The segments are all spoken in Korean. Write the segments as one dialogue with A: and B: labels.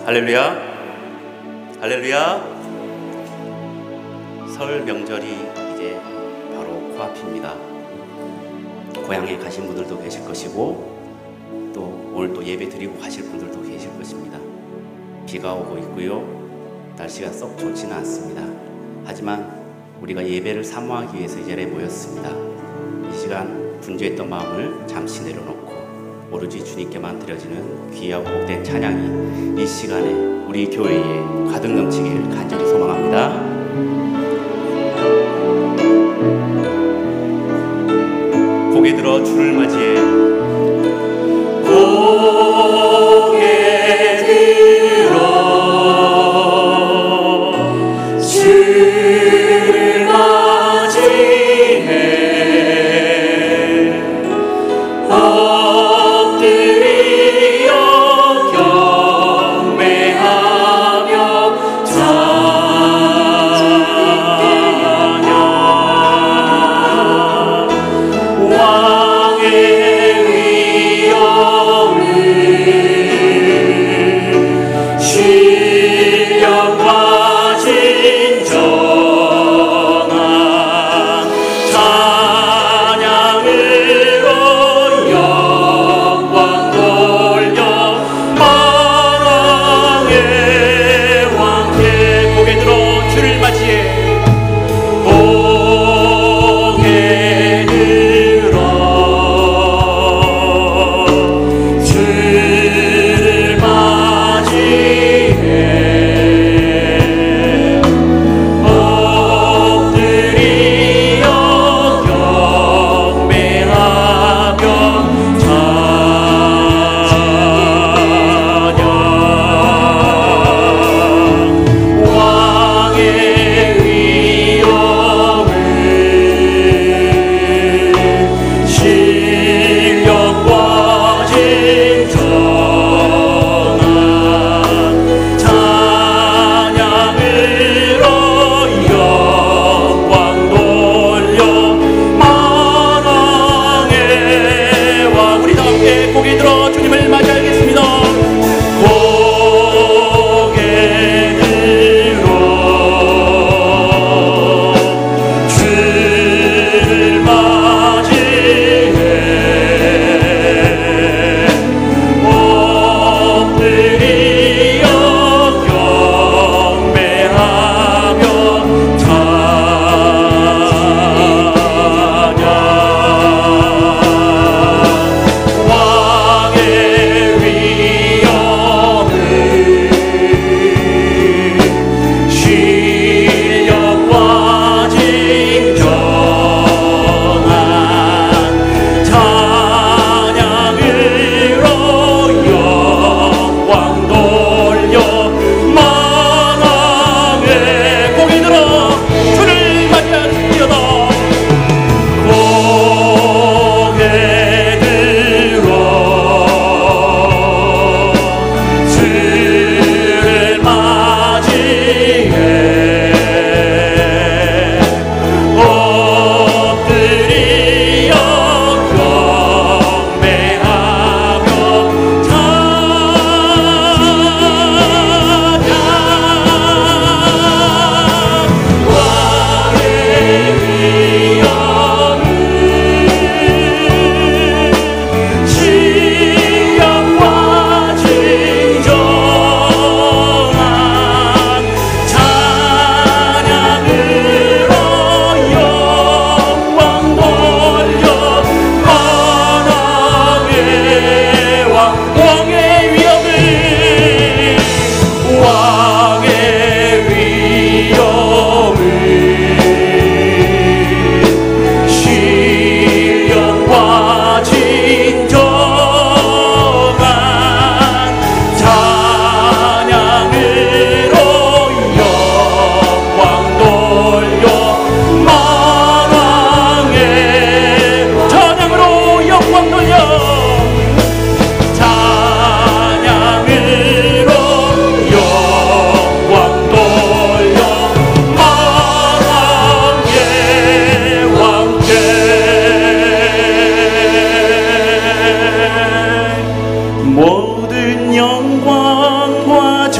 A: 할렐루야, 할렐루야. 설 명절이 이제 바로 코앞입니다. 고향에 가신 분들도 계실 것이고 또 오늘 또 예배 드리고 가실 분들도 계실 것입니다. 비가 오고 있고요, 날씨가 썩 좋지는 않습니다. 하지만 우리가 예배를 사모하기 위해서 이 자리에 모였습니다. 이 시간 분주했던 마음을 잠시 내려놓고 오로지 주님께만 드려지는 귀하고 복된 찬양이 이 시간에 우리 교회에 가득 넘치길 간절히 소망합니다. 고개 들어 주를 맞이해, 고개 들어 주를 맞이해, 왕의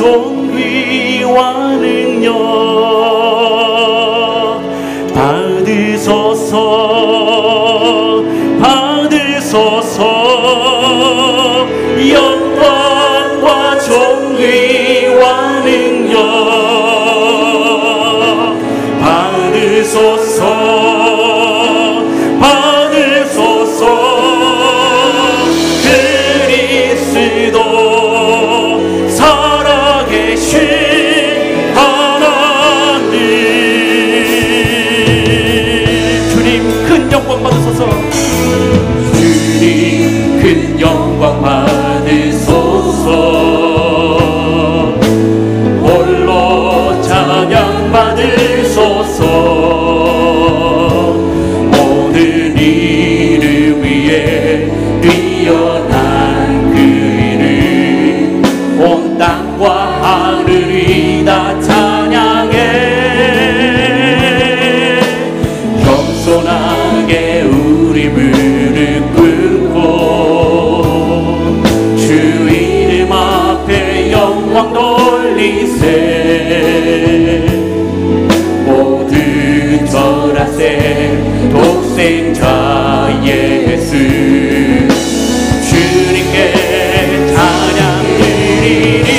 A: 존귀와 능력 받으소서 받으소서 영광과 존귀와 능력 받으소서 받으소서 그리스도 살아계신 하나님 주님 큰 영광 받으소서 주님 큰 영광 받으소서 홀로 찬양 받으소서 모든 이름 위에 뛰어난 그 이름 온 땅과 하늘이 다 찬양해 겸손하게 우리 무릎 꿇고 주 이름 앞에 영광 돌리세 모든 절하세 독생자 예수 주님께 찬양 드리리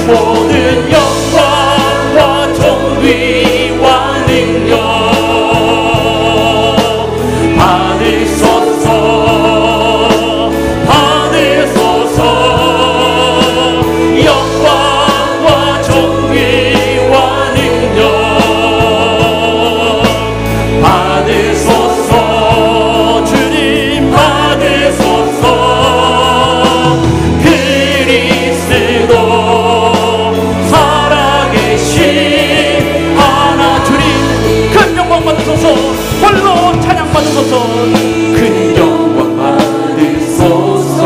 A: 모든 영광과 존귀와 능력 받으소서 받으소서 영광과 존귀와 능력 받으소서 주님 받으소서 그리스도 살아계신 하나 주님 큰 영광 받으소서 홀로 찬양 받으소서 큰 영광 받으소서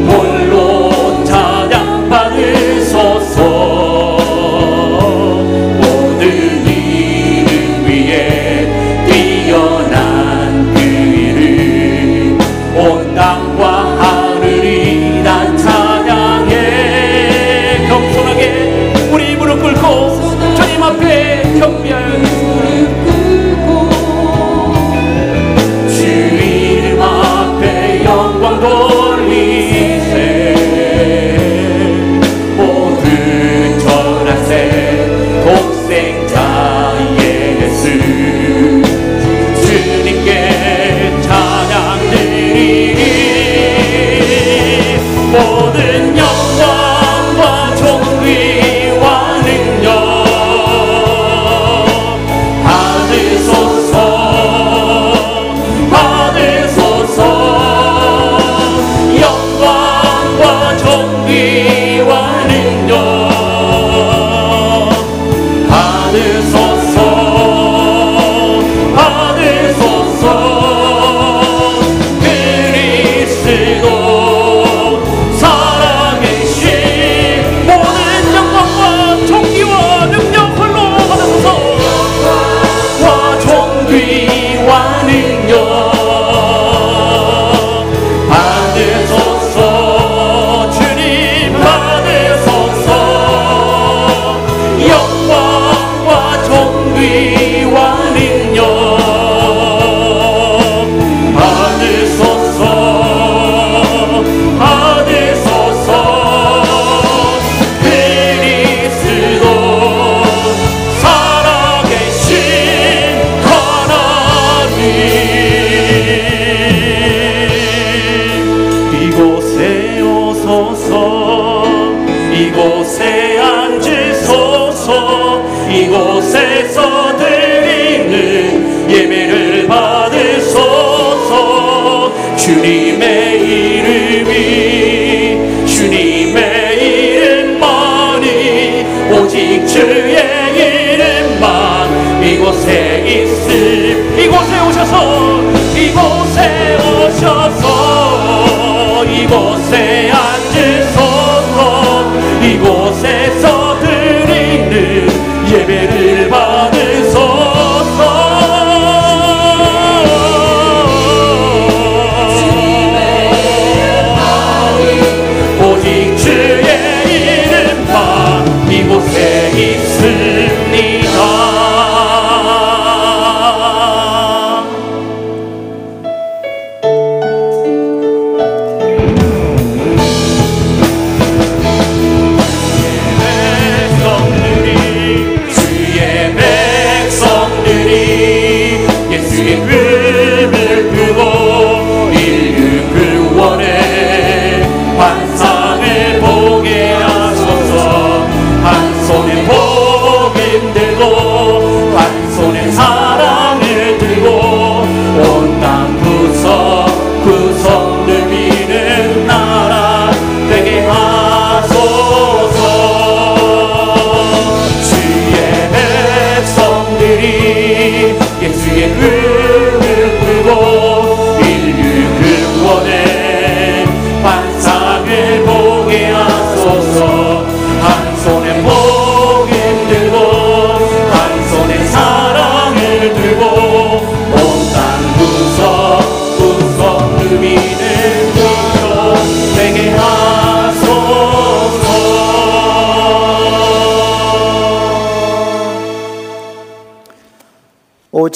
A: 홀로 찬양 받으소서 모든 이름 위에 뛰어난 그 이름 온 땅과 하늘이 다 찬양해 겸손하게 우리 무릎 꿇고 주님 앞에 경배하여 주 이름 앞에 영광 돌리세 모든 절하세 독생자 예수 주님께 찬양 드리리 모든 영광과 존귀와 능력 받으소서 받으소서 영광과 존귀와 능력 받으소서 받으소서 그리스도 살아계신 모든 영광과 존귀와 능력 홀로 받으소서 와 존귀와 능력 받으소서 주님 받으소서 영광과 존귀와 능력 받으소서 받으소서 그리스도 살아계신 하나님 이곳에 오소서 이곳에 앉으소서 이곳에서 드리는 예배를 받으소서 주님의 이름이 주님의 이름만이 오직 주의 이름만 이곳에 있음 이곳에 오셔서 이곳에 오셔서 이곳에 앉으소서 이곳에서 드리는 예배를 받으소서 주님의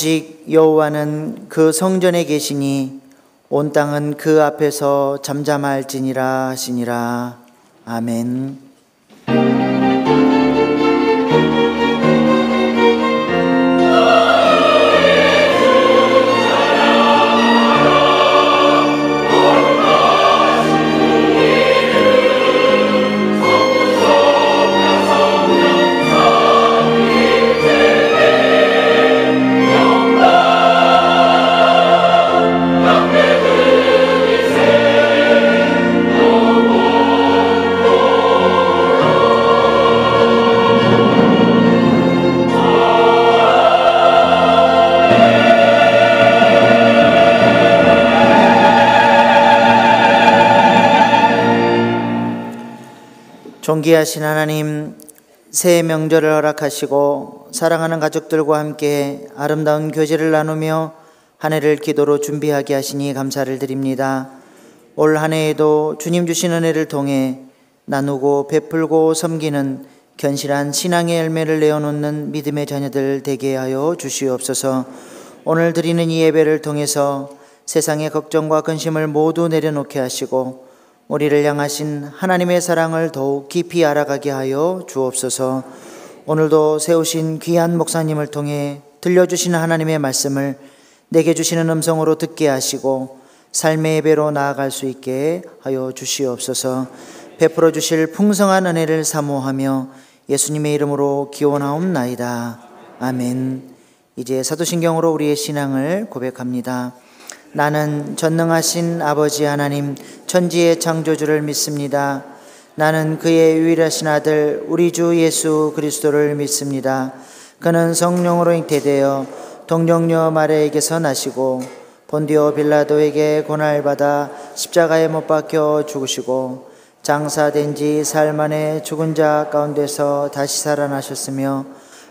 B: 오직 여호와는 그 성전에 계시니 온 땅은 그 앞에서 잠잠할지니라 하시니라. 아멘. 존귀하신 하나님, 새해 명절을 허락하시고 사랑하는 가족들과 함께 아름다운 교제를 나누며 한 해를 기도로 준비하게 하시니 감사를 드립니다. 올 한 해에도 주님 주신 은혜를 통해 나누고 베풀고 섬기는 견실한 신앙의 열매를 내어놓는 믿음의 자녀들 되게 하여 주시옵소서. 오늘 드리는 이 예배를 통해서 세상의 걱정과 근심을 모두 내려놓게 하시고 우리를 향하신 하나님의 사랑을 더욱 깊이 알아가게 하여 주옵소서. 오늘도 세우신 귀한 목사님을 통해 들려주신 하나님의 말씀을 내게 주시는 음성으로 듣게 하시고 삶의 예배로 나아갈 수 있게 하여 주시옵소서. 베풀어 주실 풍성한 은혜를 사모하며 예수님의 이름으로 기원하옵나이다. 아멘. 이제 사도신경으로 우리의 신앙을 고백합니다. 나는 전능하신 아버지 하나님 천지의 창조주를 믿습니다. 나는 그의 유일하신 아들 우리 주 예수 그리스도를 믿습니다. 그는 성령으로 잉태되어 동정녀 마리아에게서 나시고 본디오 빌라도에게 고난받아 십자가에 못 박혀 죽으시고 장사된 지 사흘 만에 죽은 자 가운데서 다시 살아나셨으며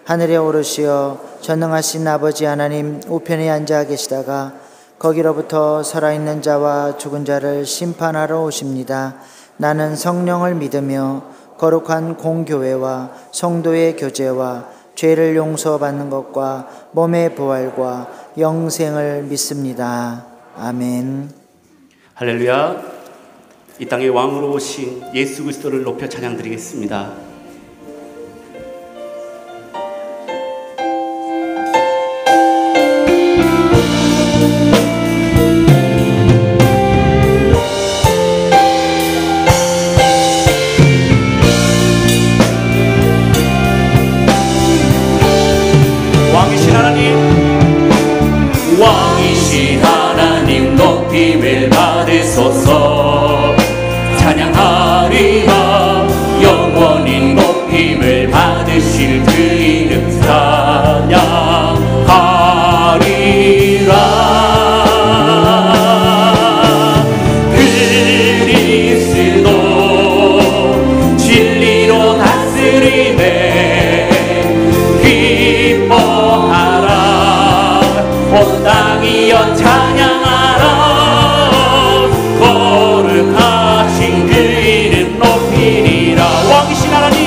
B: 하늘에 오르시어 전능하신 아버지 하나님 우편에 앉아 계시다가 거기로부터 살아있는 자와 죽은 자를 심판하러 오십니다. 나는 성령을 믿으며 거룩한 공교회와 성도의 교제와 죄를 용서받는 것과 몸의 부활과 영생을 믿습니다. 아멘.
A: 할렐루야. 이 땅의 왕으로 오신 예수 그리스도를 높여 찬양드리겠습니다.
C: 왕이신 하나님 높임을 받으소서. 찬양하리라. 영원히 높임을 받으실 그 이름 찬양하리라. 그리스도 진리로 다스리네. 기뻐하라. 온 땅이여 찬양하라. 거룩하신 그 이름 높이리라. 왕이신 하나님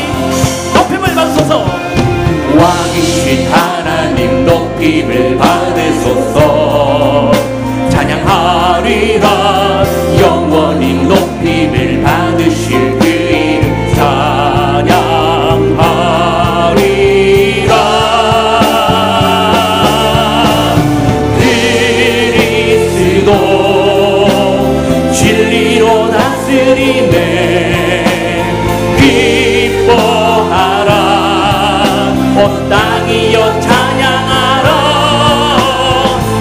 C: 높임을 받으소서. 왕이신 하나님 높임을 받으소서. 찬양하리라. 영원히 높임을 받으실 그 이름 찬양하리라. 진리로 다스리네. 기뻐하라. 온 땅이여 찬양하라.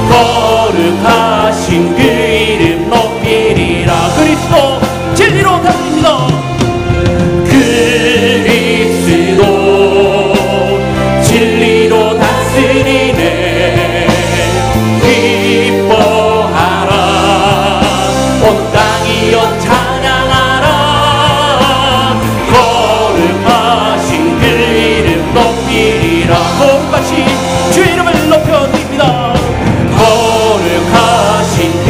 C: 거룩하신 그 이름 높이리라. 그리스도 진리로 다스립니다. 그리스도 진리로 다스리네. 기뻐하라. 온 땅이여 찬양하라. 거룩하신 그 이름 높이리라. 거룩하신 주 이름을 높여드립니다. 거룩하신 그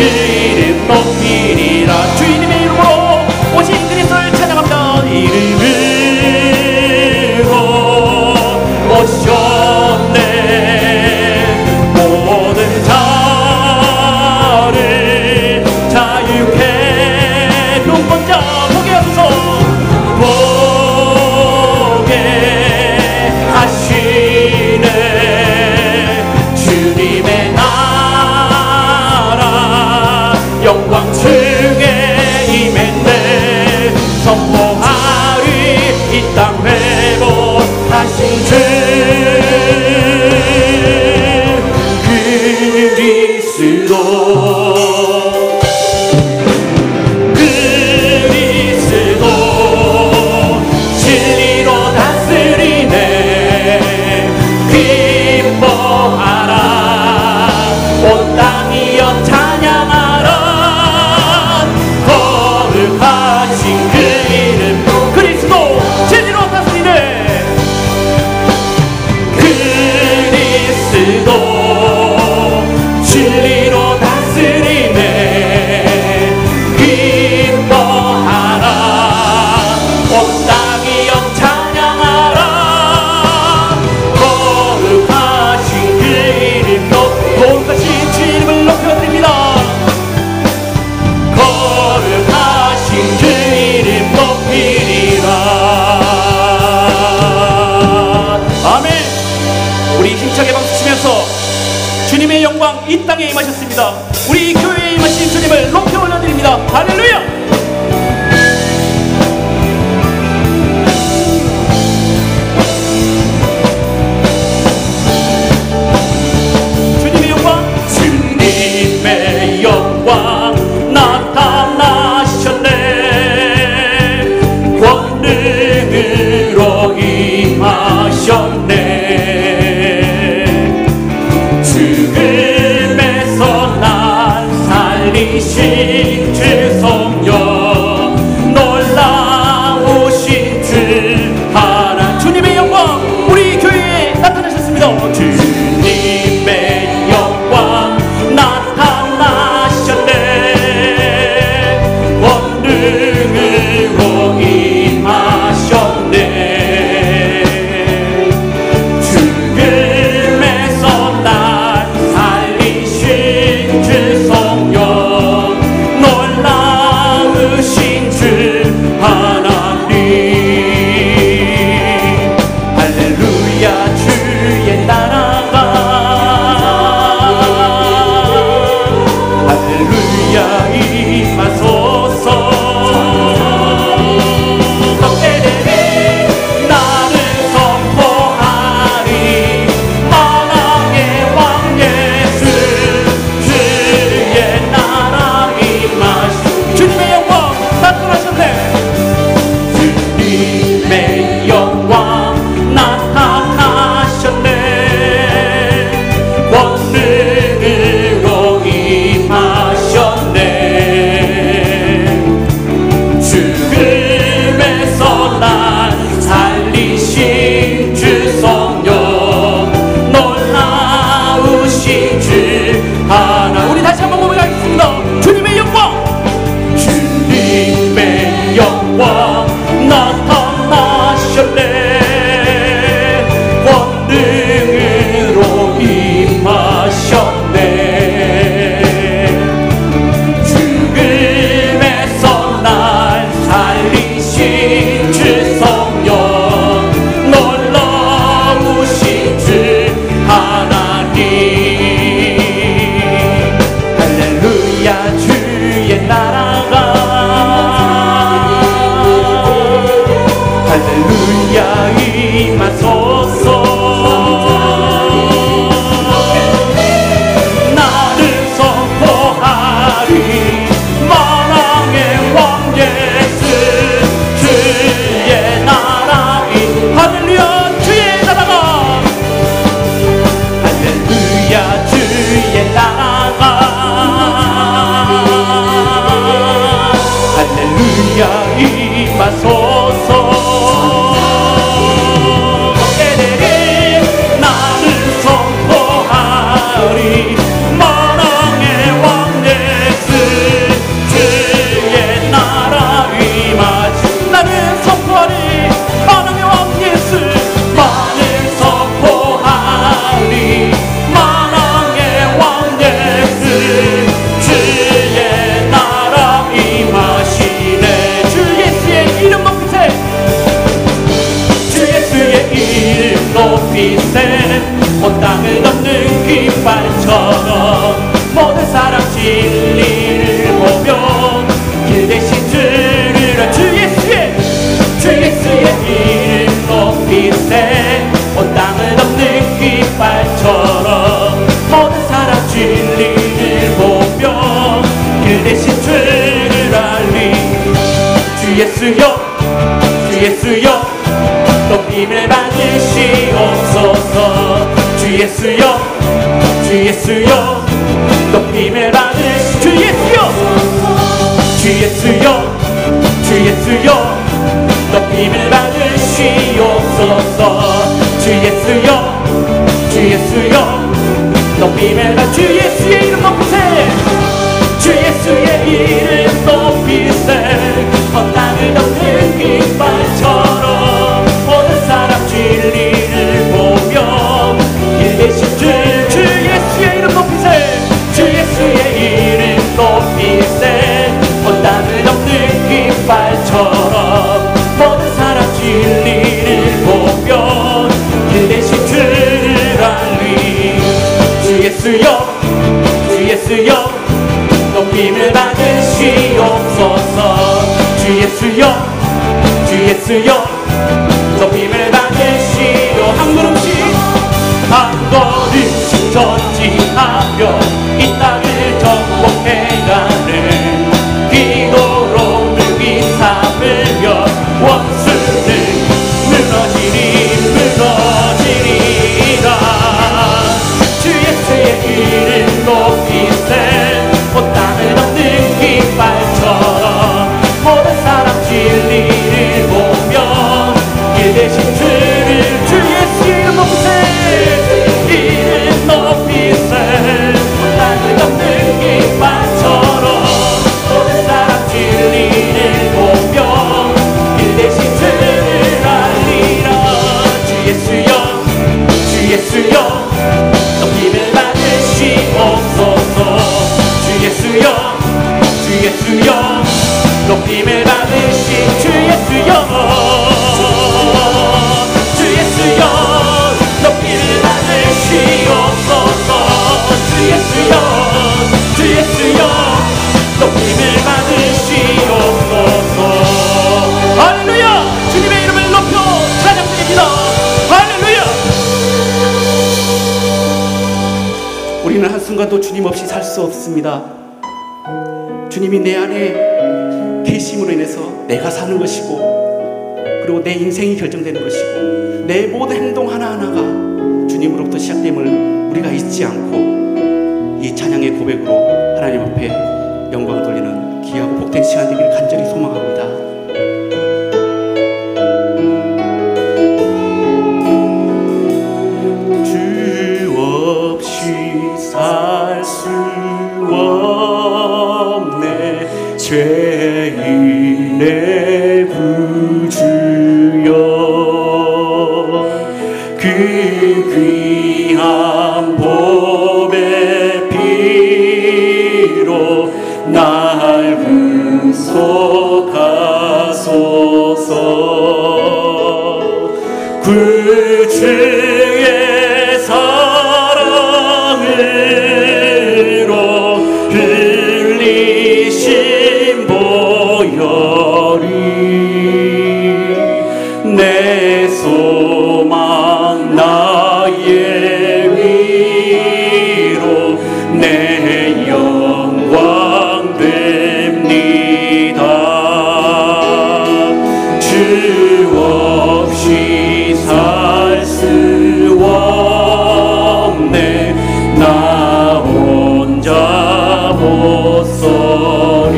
C: 이 땅에 임하셨습니다. 우리 교회에 임하신 주님을 높이 올려드립니다. 할렐루야. 주님의 영광 나타나셨네. 권능으로 임하셨네. 죽음에서 날 살리신 주 성령, 놀라우신 주 하나. 주님의 영광 우리 교회에 나타나셨습니다. 주님의 영광 나타나셨네. 권능으로 임하셨네. 죽음에서 날 살리신 주 성령, 놀라우신 주 하나님. 할렐루야. 주의 나라가 할렐루야 임하소서. 덕대대리 나를 선포하리. 만왕의 왕 예수, 주의 나라 임하시. 주님의 영광 나타나셨네. 주님의 영광 나타나셨네. 권능으로 임하셨네. 죽음에서 날 살리신 주 성령, 놀라우신 주 하나. 우리 다시 한번 고백하겠습니다. 주님의 영광. 주님의 영광 나타나셨네. 권능으로 임하셨네. 죽음에서 날 살리신 주 성령, 놀라우신 주 하나님. 할렐루야. 주의 나라가 할렐루야 임하소서. 나를 선포하리. 만왕의 왕 예수, 주의 나라이. 할렐루야. 주의 나라가 할렐루야. 주의 나라가 할렐루야 임하소서. 덕대대리 나를 선포하리. 만왕의 왕 예수, 주의 나라 임하시. 나를 선포하리. 만왕의 왕 예수, 나를 선포하리. 만왕의 왕 예수, 주의 나라 임하시네. 주 예수의 이름 높이세. 주 예수의 이름 높이세. 온 땅을 덮는 깃발처럼 모든 사람 진리를 보며 길 대신 주를. 주 예수의 이름 높이세. 온 땅을 덮는 깃발처럼 모든 사람 진리를 보며 길 대신 주를 알리. 주 예수여, 주 예수여, 높임을 받으시옵소서. 주 예수여, 주 예수여, 높임을 받으시. 주 예수여, 주 예수여, 주 예수여, 높임을 받으시옵소서. 주 예수여, 주 예수여, 높임을 받. 주 예수의 이름 높이세. 주 예수의 이름 높이세. 온 땅을 덮는 깃발처럼 모든 사람 진리를 보며 길 대신 주 예수의 이름 높이세. 주 예수의 이름 높이세. 온 땅을 덮는 깃발처럼 모든 사람 진리를 보며 길 대신 주를 알리. 주 예수여, 예수여 높임을 받으시옵소서. 주 예수여 주 예수여 높임을 받으시오. 한 걸음씩 전진하며 이 땅을 정복해가는 기도로 늘 삼으며 원수는 무너지리라. 주 예수의 이름 높이세 온 땅을 덮는 깃발처럼 모든 사람 진리를 보며 길 대신 주를 주 예수 이름 높이세 이름 높이세 온 땅을 덮는 깃발처럼 모든 사람 진리를 보며 길 대신 주를 알리라. 주 예수여 주 예수여 높임을 받으시옵소서. 주 예수여 주 예수여 높임을 받으시 주 예수여 주 예수여 높임을 받으시옵소서. 주 예수여 주 예수여 높임을 받으시옵소서. 할렐루야. 주님의 이름을 높여 찬양드립니다. 할렐루야. 우리는 한순간도 주님 없이 살 수 없습니다. 주님이 내 안에 계심으로 인해서 내가 사는 것이고 그리고 내 인생이 결정되는 것이고 내 모든 행동 하나하나가 주님으로부터 시작됨을 우리가 잊지 않고 이 찬양의 고백으로 하나님 앞에 영광을 돌리는 귀하고 복된 시간 되기를 간절히 소망합니다. 주 없이 살 수 없네 죄인의 구주여. 그 귀한 보배 피로 날 구속하소서. 구주의 사랑으로 흘리신 보혈이 내 소망 나의 위로 내 영광 됩니다. 주 없이 살 수 없네 나 혼자 못 서리.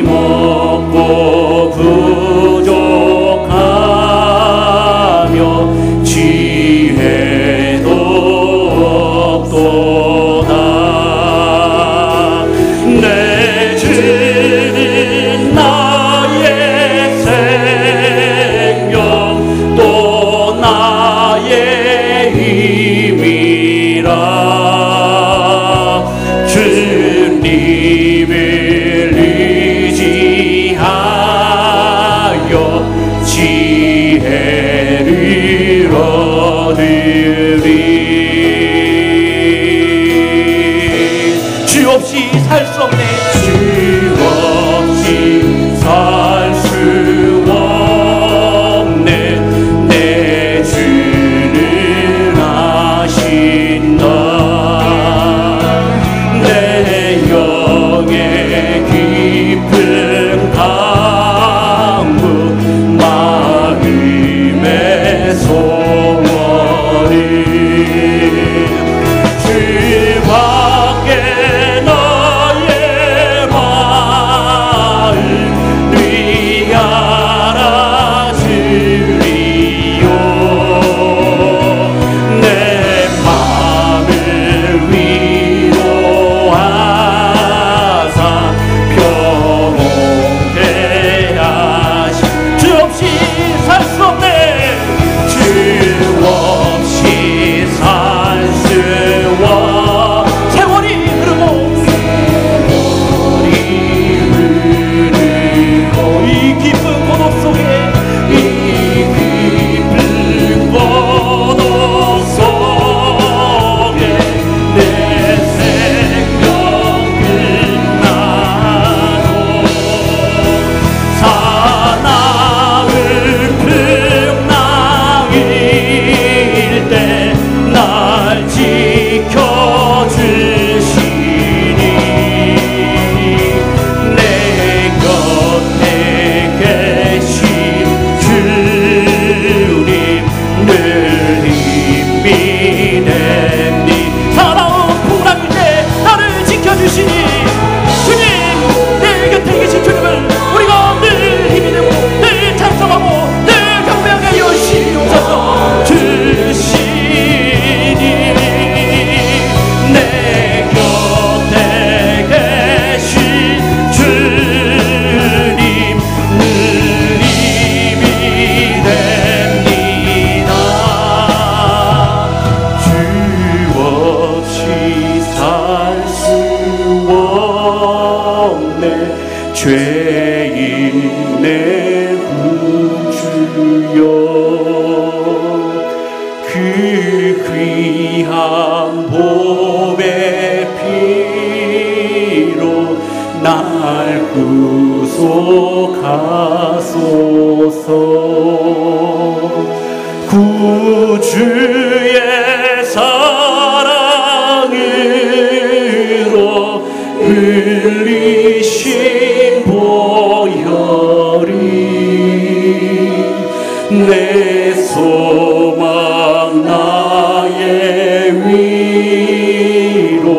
C: 힘없고 부족하며 지혜도 없도다. 내 주는 나의 생명 또 나의 힘이라. 주님을 의지하며 죄인의 구주여, 그 귀한 보배 피로 날 구속하소서. 구주의 사랑으로 흘리신 보혈이 내 소망 나의 위로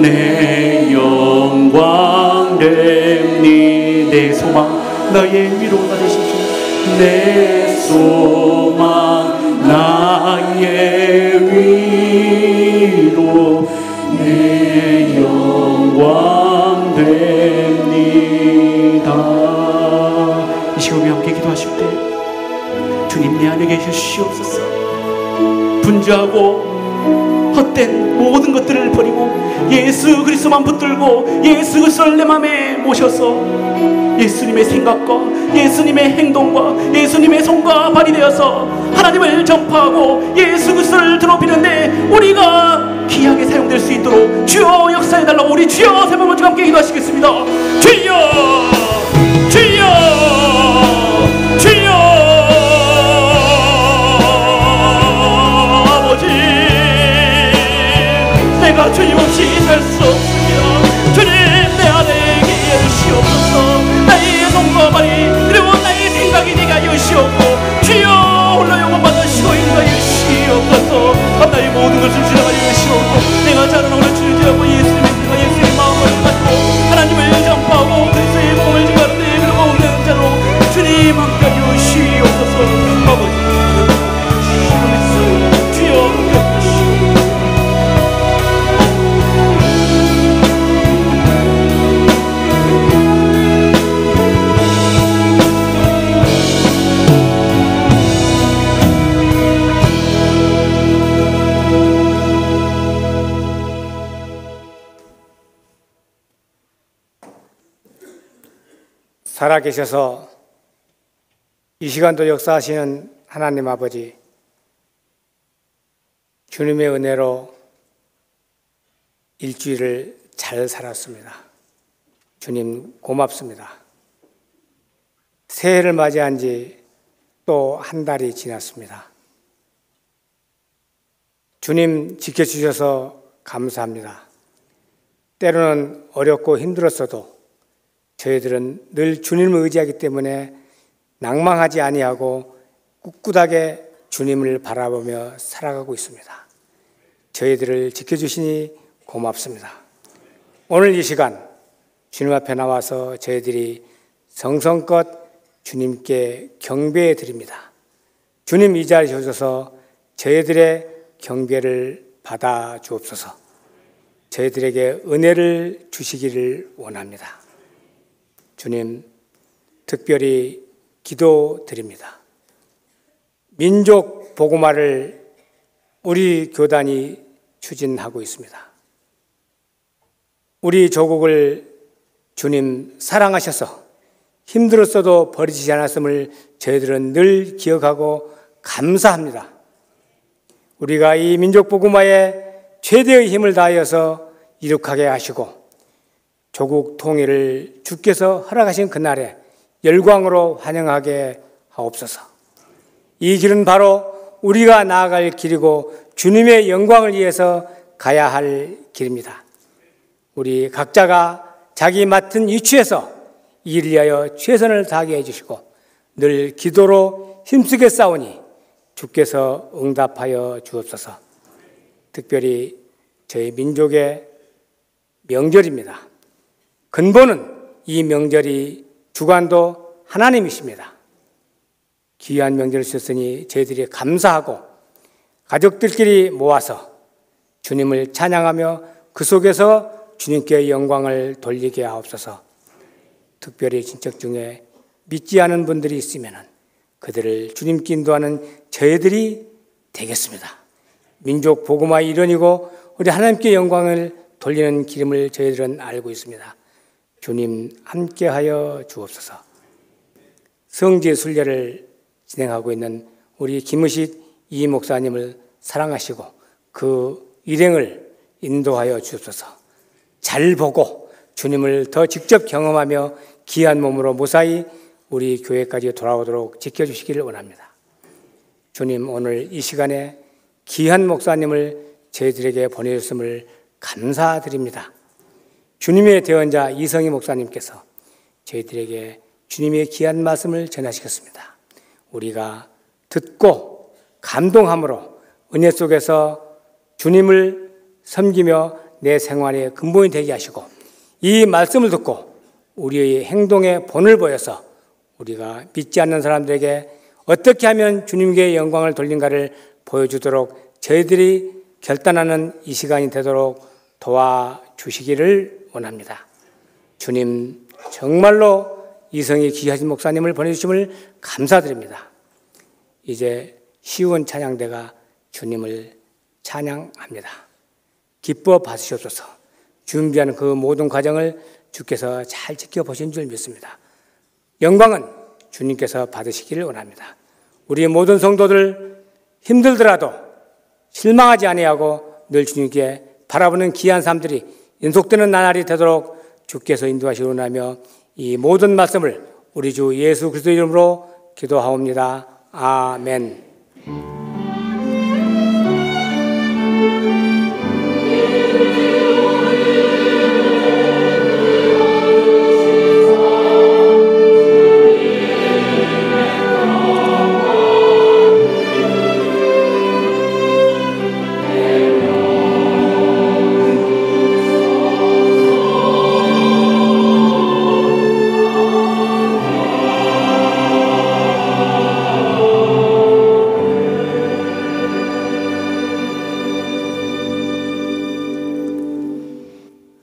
C: 내 영광 됩니. 내 소망 나의 위로가 되시죠. 내 소망 나의 위로 내 영광 됩니다. 이 시간에 함께 기도하실 때 주님 내 안에 계시옵소서. 분주하고 헛된 모든 것들을 버리고 예수 그리스도만 붙들고 예수 그리스도를 내 맘에 모셔서 예수님의 생각과 예수님의 행동과 예수님의 손과 발이 되어서 하나님을 전파하고 예수 그리스도를 드높이는데 우리가 귀하게 사용될 수 있도록 주여 역사해달라고 우리 주여 세 번 먼저 함께 기도하시겠습니다. 주여 주여 주여. 아버지, 내가 주님 없이 살 수 없습니다. 주님 내 안에 계시옵소서. 나의 손과 발이 그리고 나의 생각이 네가 여시옵고 주여 홀로 영원 받으시고 인가 여시옵소서. 나의 모든 것을 지나가 여시옵고 내가 자라나오는 주님하고 예수님의 생각 예수님의 마음을 갖고 하나님을 전파하고 그리스도의 몸을 증거하는데 그리고 없는 자로 주님 함께 여시옵소서. 아버지 주여
D: 살아계셔서 이 시간도 역사하시는 하나님 아버지, 주님의 은혜로 일주일을 잘 살았습니다. 주님 고맙습니다. 새해를 맞이한 지 또 한 달이 지났습니다. 주님 지켜주셔서 감사합니다. 때로는 어렵고 힘들었어도 저희들은 늘 주님을 의지하기 때문에 낭망하지 아니하고 꿋꿋하게 주님을 바라보며 살아가고 있습니다. 저희들을 지켜주시니 고맙습니다. 오늘 이 시간 주님 앞에 나와서 저희들이 성성껏 주님께 경배해 드립니다. 주님 이 자리에 오셔서 저희들의 경배를 받아 주옵소서. 저희들에게 은혜를 주시기를 원합니다. 주님, 특별히 기도드립니다. 민족 복음화를 우리 교단이 추진하고 있습니다. 우리 조국을 주님 사랑하셔서 힘들었어도 버리지 않았음을 저희들은 늘 기억하고 감사합니다. 우리가 이 민족 복음화에 최대의 힘을 다하여서 이룩하게 하시고 조국 통일을 주께서 허락하신 그날에 열광으로 환영하게 하옵소서. 이 길은 바로 우리가 나아갈 길이고 주님의 영광을 위해서 가야 할 길입니다. 우리 각자가 자기 맡은 위치에서 이를 위하여 최선을 다하게 해주시고 늘 기도로 힘쓰게 싸우니 주께서 응답하여 주옵소서. 특별히 저희 민족의 명절입니다. 근본은 이 명절이 주관도 하나님이십니다. 귀한 명절을 주셨으니 저희들이 감사하고 가족들끼리 모아서 주님을 찬양하며 그 속에서 주님께 영광을 돌리게 하옵소서. 특별히 친척 중에 믿지 않은 분들이 있으면 그들을 주님께 인도하는 저희들이 되겠습니다. 민족 복음화의 일원이고 우리 하나님께 영광을 돌리는 기름을 저희들은 알고 있습니다. 주님 함께하여 주옵소서. 성지 순례를 진행하고 있는 우리 김의식 이 목사님을 사랑하시고 그 일행을 인도하여 주옵소서. 잘 보고 주님을 더 직접 경험하며 귀한 몸으로 무사히 우리 교회까지 돌아오도록 지켜주시기를 원합니다. 주님, 오늘 이 시간에 귀한 목사님을 저희들에게 보내주셨음을 감사드립니다. 주님의 대언자 이성희 목사님께서 저희들에게 주님의 귀한 말씀을 전하시겠습니다. 우리가 듣고 감동함으로 은혜 속에서 주님을 섬기며 내 생활의 근본이 되게 하시고 이 말씀을 듣고 우리의 행동에 본을 보여서 우리가 믿지 않는 사람들에게 어떻게 하면 주님께 영광을 돌린가를 보여주도록 저희들이 결단하는 이 시간이 되도록 도와주시기를 원합니다. 주님, 정말로 이성희 귀하신 목사님을 보내주심을 감사드립니다. 이제 쉬운 찬양대가 주님을 찬양합니다. 기뻐 받으시옵소서. 준비하는 그 모든 과정을 주께서 잘 지켜보신 줄 믿습니다. 영광은 주님께서 받으시기를 원합니다. 우리 모든 성도들 힘들더라도 실망하지 아니하고 늘 주님께 바라보는 귀한 삶들이 연속되는 나날이 되도록 주께서 인도하시기 원하며 이 모든 말씀을 우리 주 예수 그리스도 이름으로 기도하옵니다. 아멘.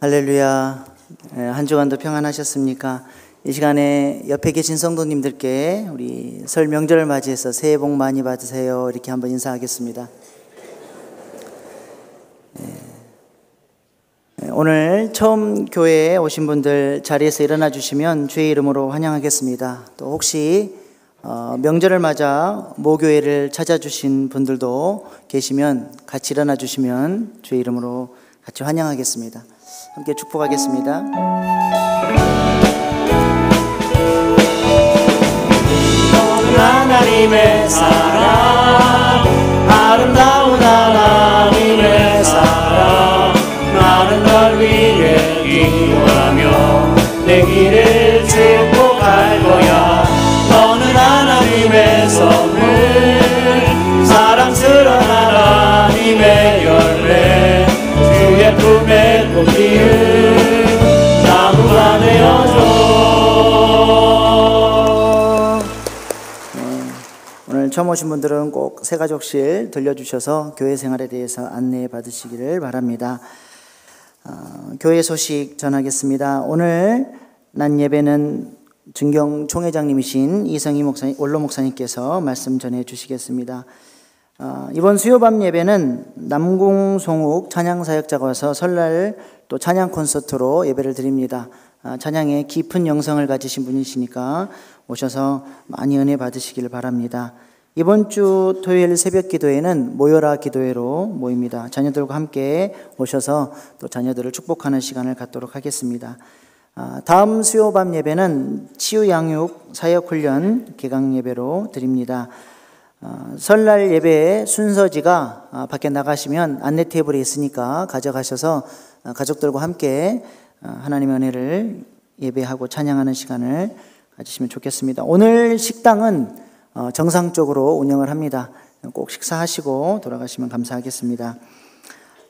B: 할렐루야. 한 주간도 평안하셨습니까? 이 시간에 옆에 계신 성도님들께 우리 설 명절을 맞이해서 새해 복 많이 받으세요. 이렇게 한번 인사하겠습니다. 오늘 처음 교회에 오신 분들 자리에서 일어나 주시면 주의 이름으로 환영하겠습니다. 또 혹시 명절을 맞아 모교회를 찾아주신 분들도 계시면 같이 일어나 주시면 주의 이름으로 같이 환영하겠습니다. 함께 축복하겠습니다.
E: 하나님의 사랑, 아름다운 하나님의 사랑, 나는 널 위해 기도하며 내 길을 축복할 거야. 너는 하나님의 선물, 사랑스러운 하나님의 열매, 주의 품에 꽃 피운 나무가 되어줘.
B: 오늘 처음 오신 분들은 꼭 새가족실 들려주셔서 교회 생활에 대해서 안내 받으시기를 바랍니다. 교회 소식 전하겠습니다. 오늘 난 예배는 증경 총회장님이신 이성희 목사님, 원로 목사님께서 말씀 전해 주시겠습니다. 이번 수요밤 예배는 남궁송욱 찬양사역자가 와서 설날 또 찬양 콘서트로 예배를 드립니다. 찬양에 깊은 영성을 가지신 분이시니까 오셔서 많이 은혜 받으시길 바랍니다. 이번 주 토요일 새벽 기도회는 모여라 기도회로 모입니다. 자녀들과 함께 오셔서 또 자녀들을 축복하는 시간을 갖도록 하겠습니다. 다음 수요밤 예배는 치유양육 사역훈련 개강 예배로 드립니다. 설날 예배 순서지가 밖에 나가시면 안내 테이블에 있으니까 가져가셔서 가족들과 함께 하나님의 은혜를 예배하고 찬양하는 시간을 가지시면 좋겠습니다. 오늘 식당은 정상적으로 운영을 합니다. 꼭 식사하시고 돌아가시면 감사하겠습니다.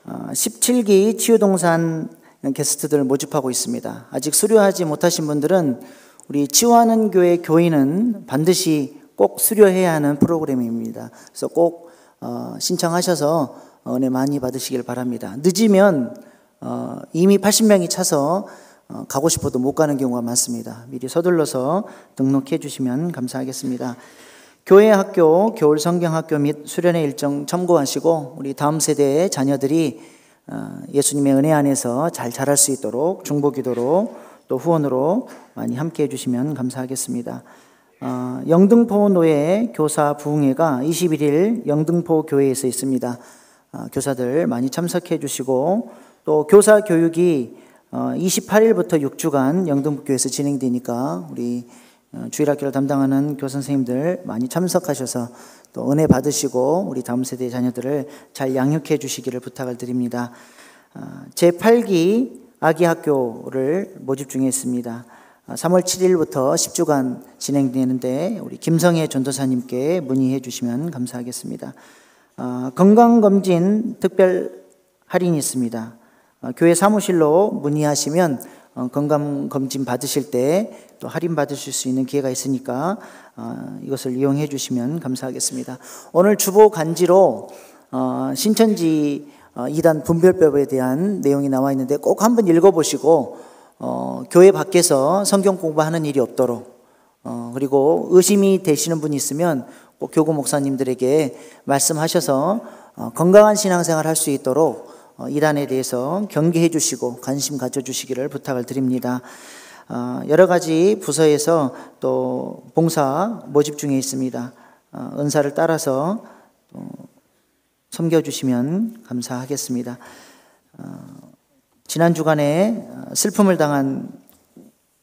B: 17기 치유동산 게스트들을 모집하고 있습니다. 아직 수료하지 못하신 분들은 우리 치유하는 교회 교인은 반드시 꼭 수료해야 하는 프로그램입니다. 그래서 꼭 신청하셔서 은혜 많이 받으시길 바랍니다. 늦으면 이미 80명이 차서 가고 싶어도 못 가는 경우가 많습니다. 미리 서둘러서 등록해 주시면 감사하겠습니다. 교회 학교, 겨울 성경학교 및 수련회 일정 참고하시고 우리 다음 세대의 자녀들이 예수님의 은혜 안에서 잘 자랄 수 있도록 중보기도로 또 후원으로 많이 함께 해주시면 감사하겠습니다. 영등포 노예 교사 부흥회가 21일 영등포 교회에서 있습니다. 교사들 많이 참석해 주시고, 또 교사 교육이 28일부터 6주간 영등포 교회에서 진행되니까 우리 주일학교를 담당하는 교사 선생님들 많이 참석하셔서 또 은혜 받으시고 우리 다음 세대의 자녀들을 잘 양육해 주시기를 부탁을 드립니다. 제8기 아기학교를 모집 중에 있습니다. 3월 7일부터 10주간 진행되는데 우리 김성애 전도사님께 문의해 주시면 감사하겠습니다. 건강검진 특별 할인이 있습니다. 교회 사무실로 문의하시면 건강검진 받으실 때 또 할인 받으실 수 있는 기회가 있으니까 이것을 이용해 주시면 감사하겠습니다. 오늘 주보 간지로 신천지 2단 분별법에 대한 내용이 나와 있는데 꼭 한번 읽어보시고 교회 밖에서 성경 공부하는 일이 없도록, 그리고 의심이 되시는 분이 있으면 꼭 교구 목사님들에게 말씀하셔서 건강한 신앙생활 할 수 있도록 이단에 대해서 경계해 주시고 관심 가져주시기를 부탁을 드립니다. 여러 가지 부서에서 또 봉사 모집 중에 있습니다. 은사를 따라서 섬겨주시면 감사하겠습니다. 지난 주간에 슬픔을 당한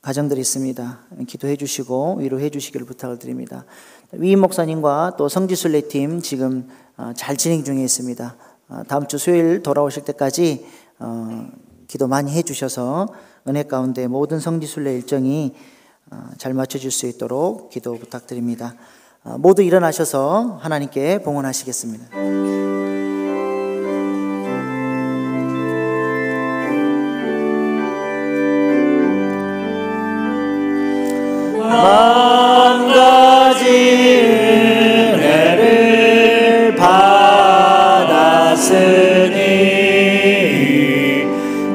B: 가정들이 있습니다. 기도해 주시고 위로해 주시기를 부탁을 드립니다. 위임 목사님과 또 성지순례팀 지금 잘 진행 중에 있습니다. 다음 주 수요일 돌아오실 때까지 기도 많이 해 주셔서 은혜 가운데 모든 성지순례 일정이 잘 맞춰질 수 있도록 기도 부탁드립니다. 모두 일어나셔서 하나님께 봉헌하시겠습니다.
E: 만 가지 은혜를 받았으니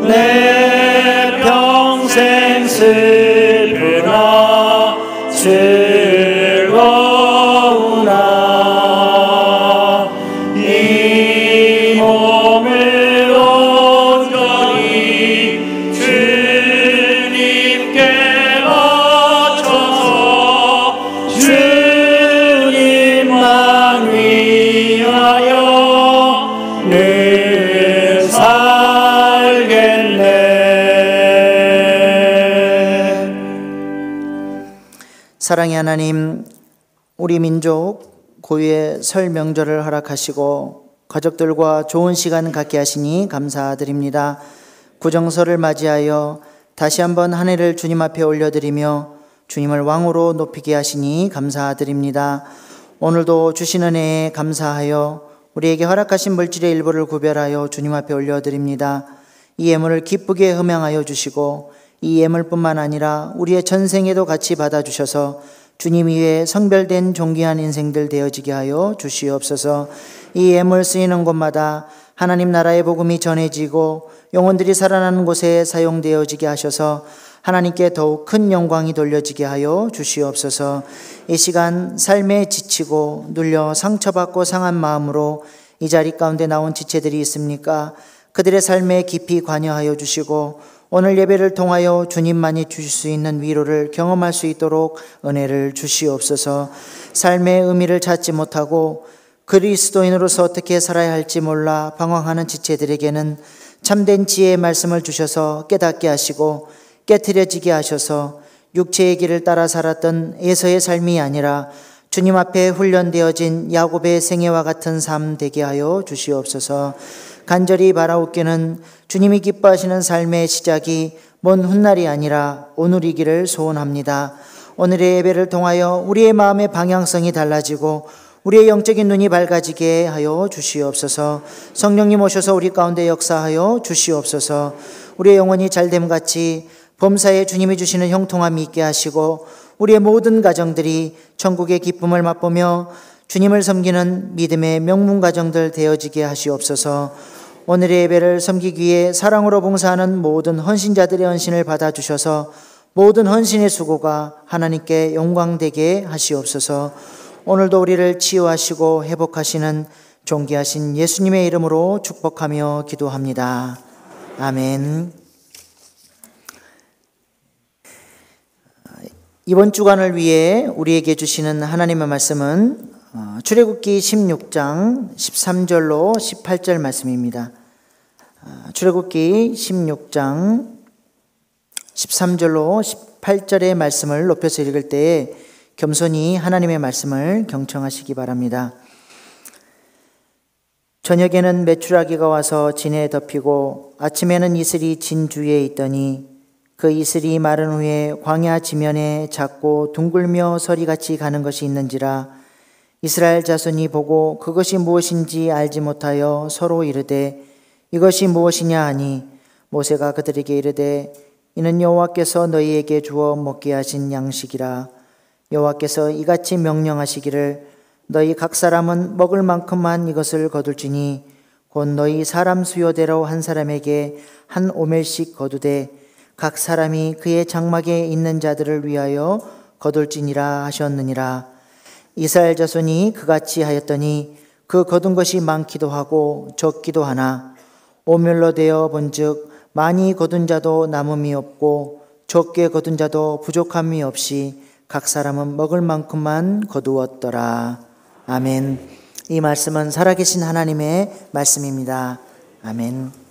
E: 내 평생 슬프나 즐거우나 이 몸을 온전히 주님께 주님만 위하여 늘 살겠네.
B: 사랑의 하나님, 우리 민족 고유의 설 명절을 허락하시고 가족들과 좋은 시간 갖게 하시니 감사드립니다. 구정설을 맞이하여 다시 한번 한 해를 주님 앞에 올려드리며 주님을 왕으로 높이게 하시니 감사드립니다. 오늘도 주신 은혜에 감사하여 우리에게 허락하신 물질의 일부를 구별하여 주님 앞에 올려드립니다. 이 예물을 기쁘게 흠양하여 주시고 이 예물뿐만 아니라 우리의 전생에도 같이 받아주셔서 주님 위에 성별된 존귀한 인생들 되어지게 하여 주시옵소서. 이 예물 쓰이는 곳마다 하나님 나라의 복음이 전해지고 영혼들이 살아나는 곳에 사용되어지게 하셔서 하나님께 더욱 큰 영광이 돌려지게 하여 주시옵소서. 이 시간 삶에 지치고 눌려 상처받고 상한 마음으로 이 자리 가운데 나온 지체들이 있습니까? 그들의 삶에 깊이 관여하여 주시고 오늘 예배를 통하여 주님만이 주실 수 있는 위로를 경험할 수 있도록 은혜를 주시옵소서. 삶의 의미를 찾지 못하고 그리스도인으로서 어떻게 살아야 할지 몰라 방황하는 지체들에게는 참된 지혜의 말씀을 주셔서 깨닫게 하시고 깨트려지게 하셔서 육체의 길을 따라 살았던 에서의 삶이 아니라 주님 앞에 훈련되어진 야곱의 생애와 같은 삶 되게 하여 주시옵소서. 간절히 바라옵기는 주님이 기뻐하시는 삶의 시작이 먼 훗날이 아니라 오늘이기를 소원합니다. 오늘의 예배를 통하여 우리의 마음의 방향성이 달라지고 우리의 영적인 눈이 밝아지게 하여 주시옵소서. 성령님 오셔서 우리 가운데 역사하여 주시옵소서. 우리의 영혼이 잘됨같이 범사에 주님이 주시는 형통함이 있게 하시고 우리의 모든 가정들이 천국의 기쁨을 맛보며 주님을 섬기는 믿음의 명문 가정들 되어지게 하시옵소서. 오늘의 예배를 섬기기 위해 사랑으로 봉사하는 모든 헌신자들의 헌신을 받아주셔서 모든 헌신의 수고가 하나님께 영광되게 하시옵소서. 오늘도 우리를 치유하시고 회복하시는 존귀하신 예수님의 이름으로 축복하며 기도합니다. 아멘. 이번 주간을 위해 우리에게 주시는 하나님의 말씀은 출애굽기 16장 13절로 18절 말씀입니다. 출애굽기 16장 13절로 18절의 말씀을 높여서 읽을 때에 겸손히 하나님의 말씀을 경청하시기 바랍니다. 저녁에는 메추라기가 와서 진에 덮이고 아침에는 이슬이 진 주위에 있더니 그 이슬이 마른 후에 광야 지면에 작고 둥글며 서리같이 가는 것이 있는지라 이스라엘 자손이 보고 그것이 무엇인지 알지 못하여 서로 이르되 이것이 무엇이냐 하니 모세가 그들에게 이르되 이는 여호와께서 너희에게 주어 먹게 하신 양식이라. 여호와께서 이같이 명령하시기를 너희 각 사람은 먹을 만큼만 이것을 거둘지니 곧 너희 사람 수요대로 한 사람에게 한 오멜씩 거두되 각 사람이 그의 장막에 있는 자들을 위하여 거둘지니라 하셨느니라. 이스라엘 자손이 그같이 하였더니 그 거둔 것이 많기도 하고 적기도 하나 오멸로 되어 본즉 많이 거둔 자도 남음이 없고 적게 거둔 자도 부족함이 없이 각 사람은 먹을 만큼만 거두었더라. 아멘. 이 말씀은 살아계신 하나님의 말씀입니다. 아멘.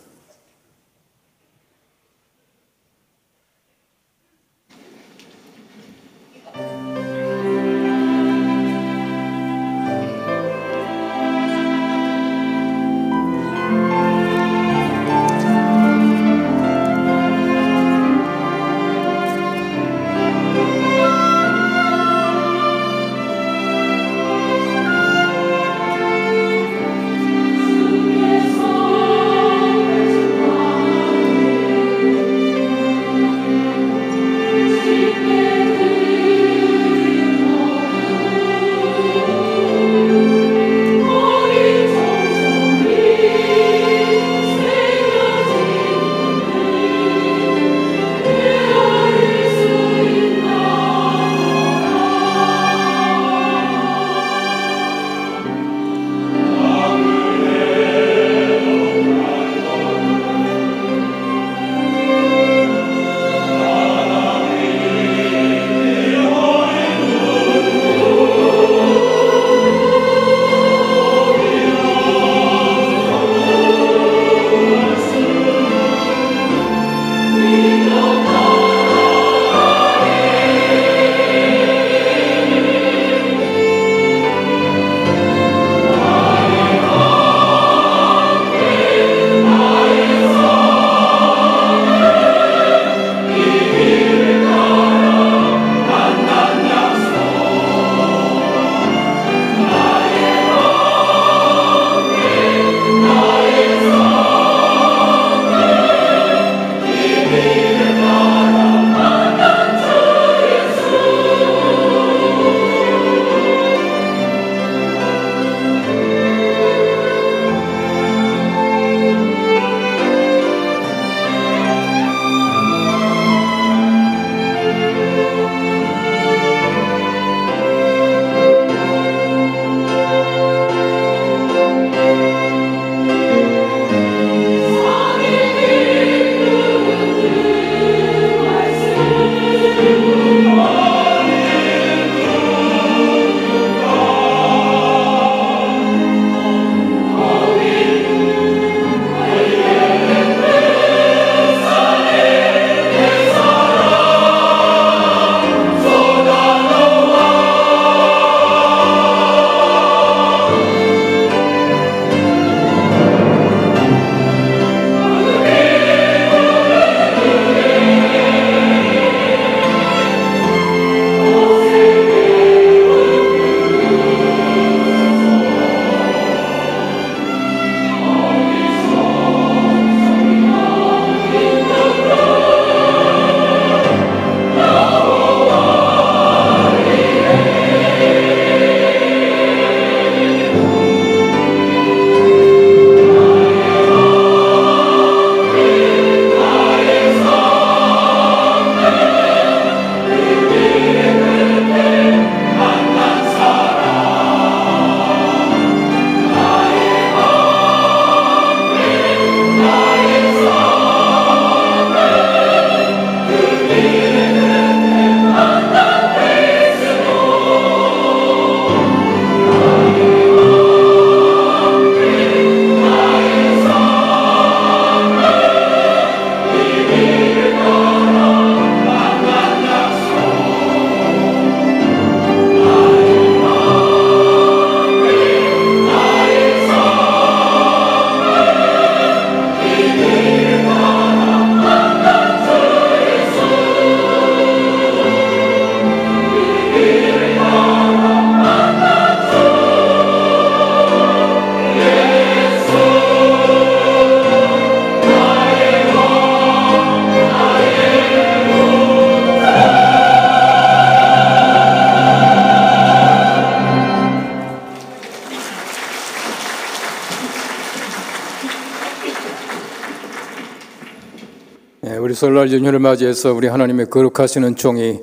F: 설날 연휴를 맞이해서 우리 하나님의 거룩하시는 종이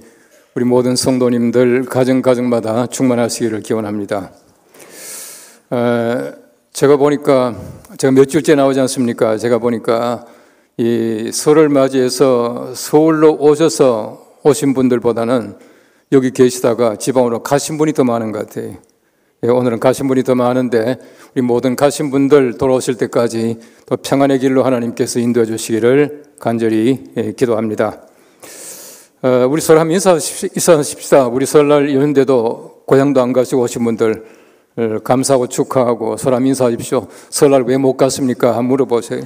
F: 우리 모든 성도님들 가정마다 충만하시기를 기원합니다. 제가 몇 주째 나오지 않습니까? 제가 보니까 이 설을 맞이해서 서울로 오신 분들보다는 여기 계시다가 지방으로 가신 분이 더 많은 것 같아요. 오늘은 가신 분이 더 많은데 우리 모든 가신 분들 돌아오실 때까지 더 평안의 길로 하나님께서 인도해 주시기를 간절히 기도합니다. 우리 설 한번 인사하십시다. 우리 설날 연휴인데도 고향도 안 가시고 오신 분들 감사하고 축하하고 설 한번 인사하십시오. 설날 왜 못 갔습니까? 한번 물어보세요.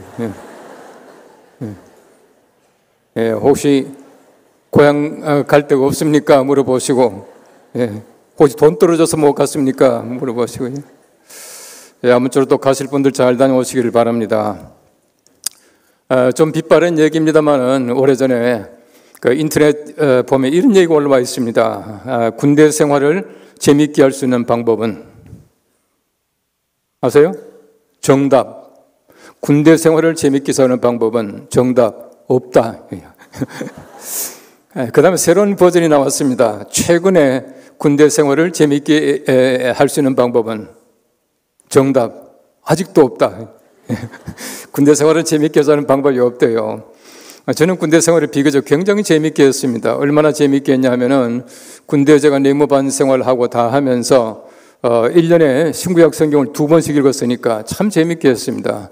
F: 혹시 고향 갈 데가 없습니까? 물어보시고, 혹시 돈 떨어져서 못 갔습니까? 물어보시고요. 아무쪼록 또 가실 분들 잘 다녀오시기를 바랍니다. 좀 빗바른 얘기입니다만은 오래전에 그 인터넷 보면 이런 얘기가 올라와 있습니다. 군대 생활을 재미있게 할 수 있는 방법은 아세요? 정답. 군대 생활을 재미있게 사는 방법은 정답 없다. 그 다음에 새로운 버전이 나왔습니다. 최근에 군대 생활을 재미있게 할 수 있는 방법은 정답 아직도 없다. 군대 생활을 재미있게 사는 방법이 없대요. 저는 군대 생활을 비교적 굉장히 재미있게 했습니다. 얼마나 재미있게 했냐면은 군대 제가 내무반 생활을 하고 다 하면서 1년에 신구약 성경을 2번씩 읽었으니까 참 재미있게 했습니다.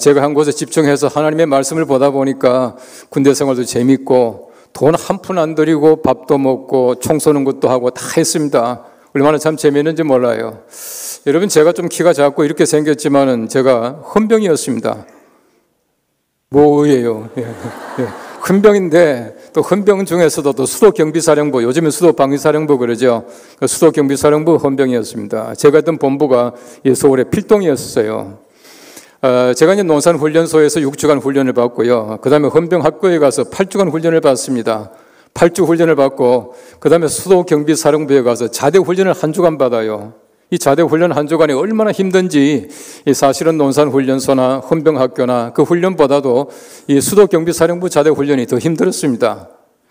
F: 제가 한 곳에 집중해서 하나님의 말씀을 보다 보니까 군대 생활도 재미있고 돈 한 푼 안 들이고 밥도 먹고 총 쏘는 것도 하고 다 했습니다. 얼마나 참 재미있는지 몰라요. 여러분, 제가 좀 키가 작고 이렇게 생겼지만은 제가 헌병이었습니다. 뭐예요? 헌병인데 또 헌병 중에서도 또 수도경비사령부, 요즘은 수도방위사령부 그러죠. 수도경비사령부 헌병이었습니다. 제가 있던 본부가 서울의 필동이었어요. 제가 이제 농산훈련소에서 6주간 훈련을 받고요. 그 다음에 헌병학교에 가서 8주간 훈련을 받습니다. 8주 훈련을 받고 그 다음에 수도경비사령부에 가서 자대 훈련을 1주간 받아요. 이 자대 훈련 1주간이 얼마나 힘든지 사실은 농산훈련소나 헌병학교나 그 훈련보다도 이 수도경비사령부 자대 훈련이 더 힘들었습니다.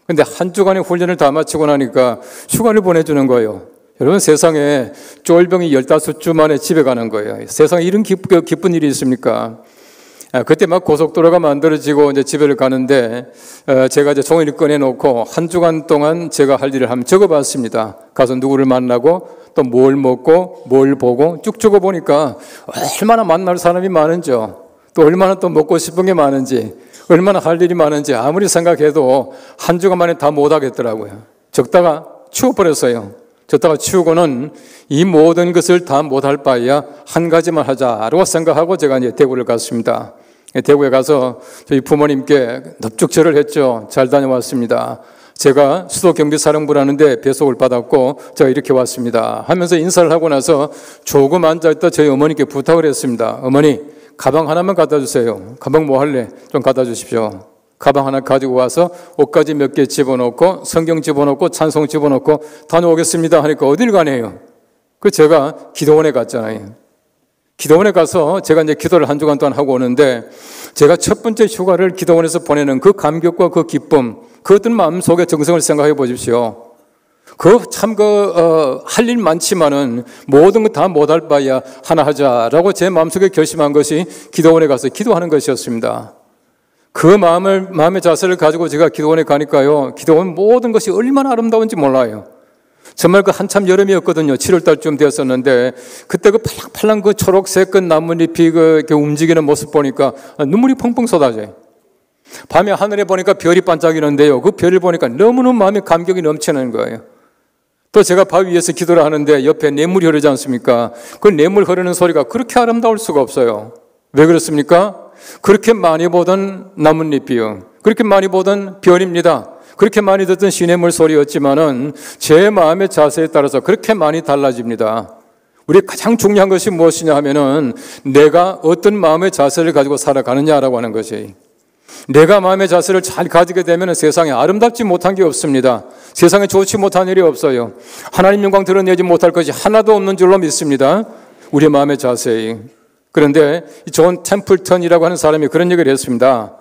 F: 그런데 1주간의 훈련을 다 마치고 나니까 휴가를 보내주는 거예요. 여러분, 세상에 쫄병이 15주 만에 집에 가는 거예요. 세상에 이런 기쁜 일이 있습니까? 그때 막 고속도로가 만들어지고 이제 집에를 가는데 제가 이제 종이를 꺼내놓고 1주간 동안 제가 할 일을 한번 적어봤습니다. 가서 누구를 만나고 또 뭘 먹고 뭘 보고 쭉 적어보니까 얼마나 만날 사람이 많은지요. 또 얼마나 또 먹고 싶은 게 많은지, 얼마나 할 일이 많은지 아무리 생각해도 1주간 만에 다 못하겠더라고요. 적다가 치워버렸어요. 적다가 치우고는 이 모든 것을 다 못할 바에야 한 가지만 하자라고 생각하고 제가 이제 대구를 갔습니다. 대구에 가서 저희 부모님께 넙죽절을 했죠. 잘 다녀왔습니다. 제가 수도경비사령부라는 데 배속을 받았고 제가 이렇게 왔습니다 하면서 인사를 하고 나서 조금 앉아있다 저희 어머니께 부탁을 했습니다. 어머니, 가방 하나만 갖다 주세요. 가방 뭐 할래? 좀 갖다 주십시오. 가방 하나 가지고 와서 옷가지 몇 개 집어넣고 성경 집어넣고 찬송 집어넣고 다녀오겠습니다 하니까 어딜 가네요? 그 제가 기도원에 갔잖아요. 기도원에 가서 제가 이제 기도를 1주간 동안 하고 오는데 제가 첫 번째 휴가를 기도원에서 보내는 그 감격과 그 기쁨, 그 어떤 마음속의 정성을 생각해 보십시오. 할 일 많지만은 모든 거 다 못할 바야 하나 하자라고 제 마음속에 결심한 것이 기도원에 가서 기도하는 것이었습니다. 그 마음의 자세를 가지고 제가 기도원에 가니까요, 기도원 모든 것이 얼마나 아름다운지 몰라요. 정말 그 한참 여름이었거든요. 7월달쯤 되었었는데 그때 그 팔랑팔랑 그 초록색 그 나뭇잎이 이렇게 움직이는 모습 보니까 눈물이 펑펑 쏟아져요. 밤에 하늘에 보니까 별이 반짝이는데요, 그 별을 보니까 너무너무 마음에 감격이 넘치는 거예요. 또 제가 바위 위에서 기도를 하는데 옆에 냇물이 흐르지 않습니까? 그 냇물 흐르는 소리가 그렇게 아름다울 수가 없어요. 왜 그렇습니까? 그렇게 많이 보던 나뭇잎이요, 그렇게 많이 보던 별입니다. 그렇게 많이 듣던 시냇물 소리였지만은 제 마음의 자세에 따라서 그렇게 많이 달라집니다. 우리 가장 중요한 것이 무엇이냐 하면은 내가 어떤 마음의 자세를 가지고 살아가느냐라고 하는 것이, 내가 마음의 자세를 잘 가지게 되면 세상에 아름답지 못한 게 없습니다. 세상에 좋지 못한 일이 없어요. 하나님 영광 드러내지 못할 것이 하나도 없는 줄로 믿습니다. 우리 마음의 자세. 그런데 존 템플턴이라고 하는 사람이 그런 얘기를 했습니다.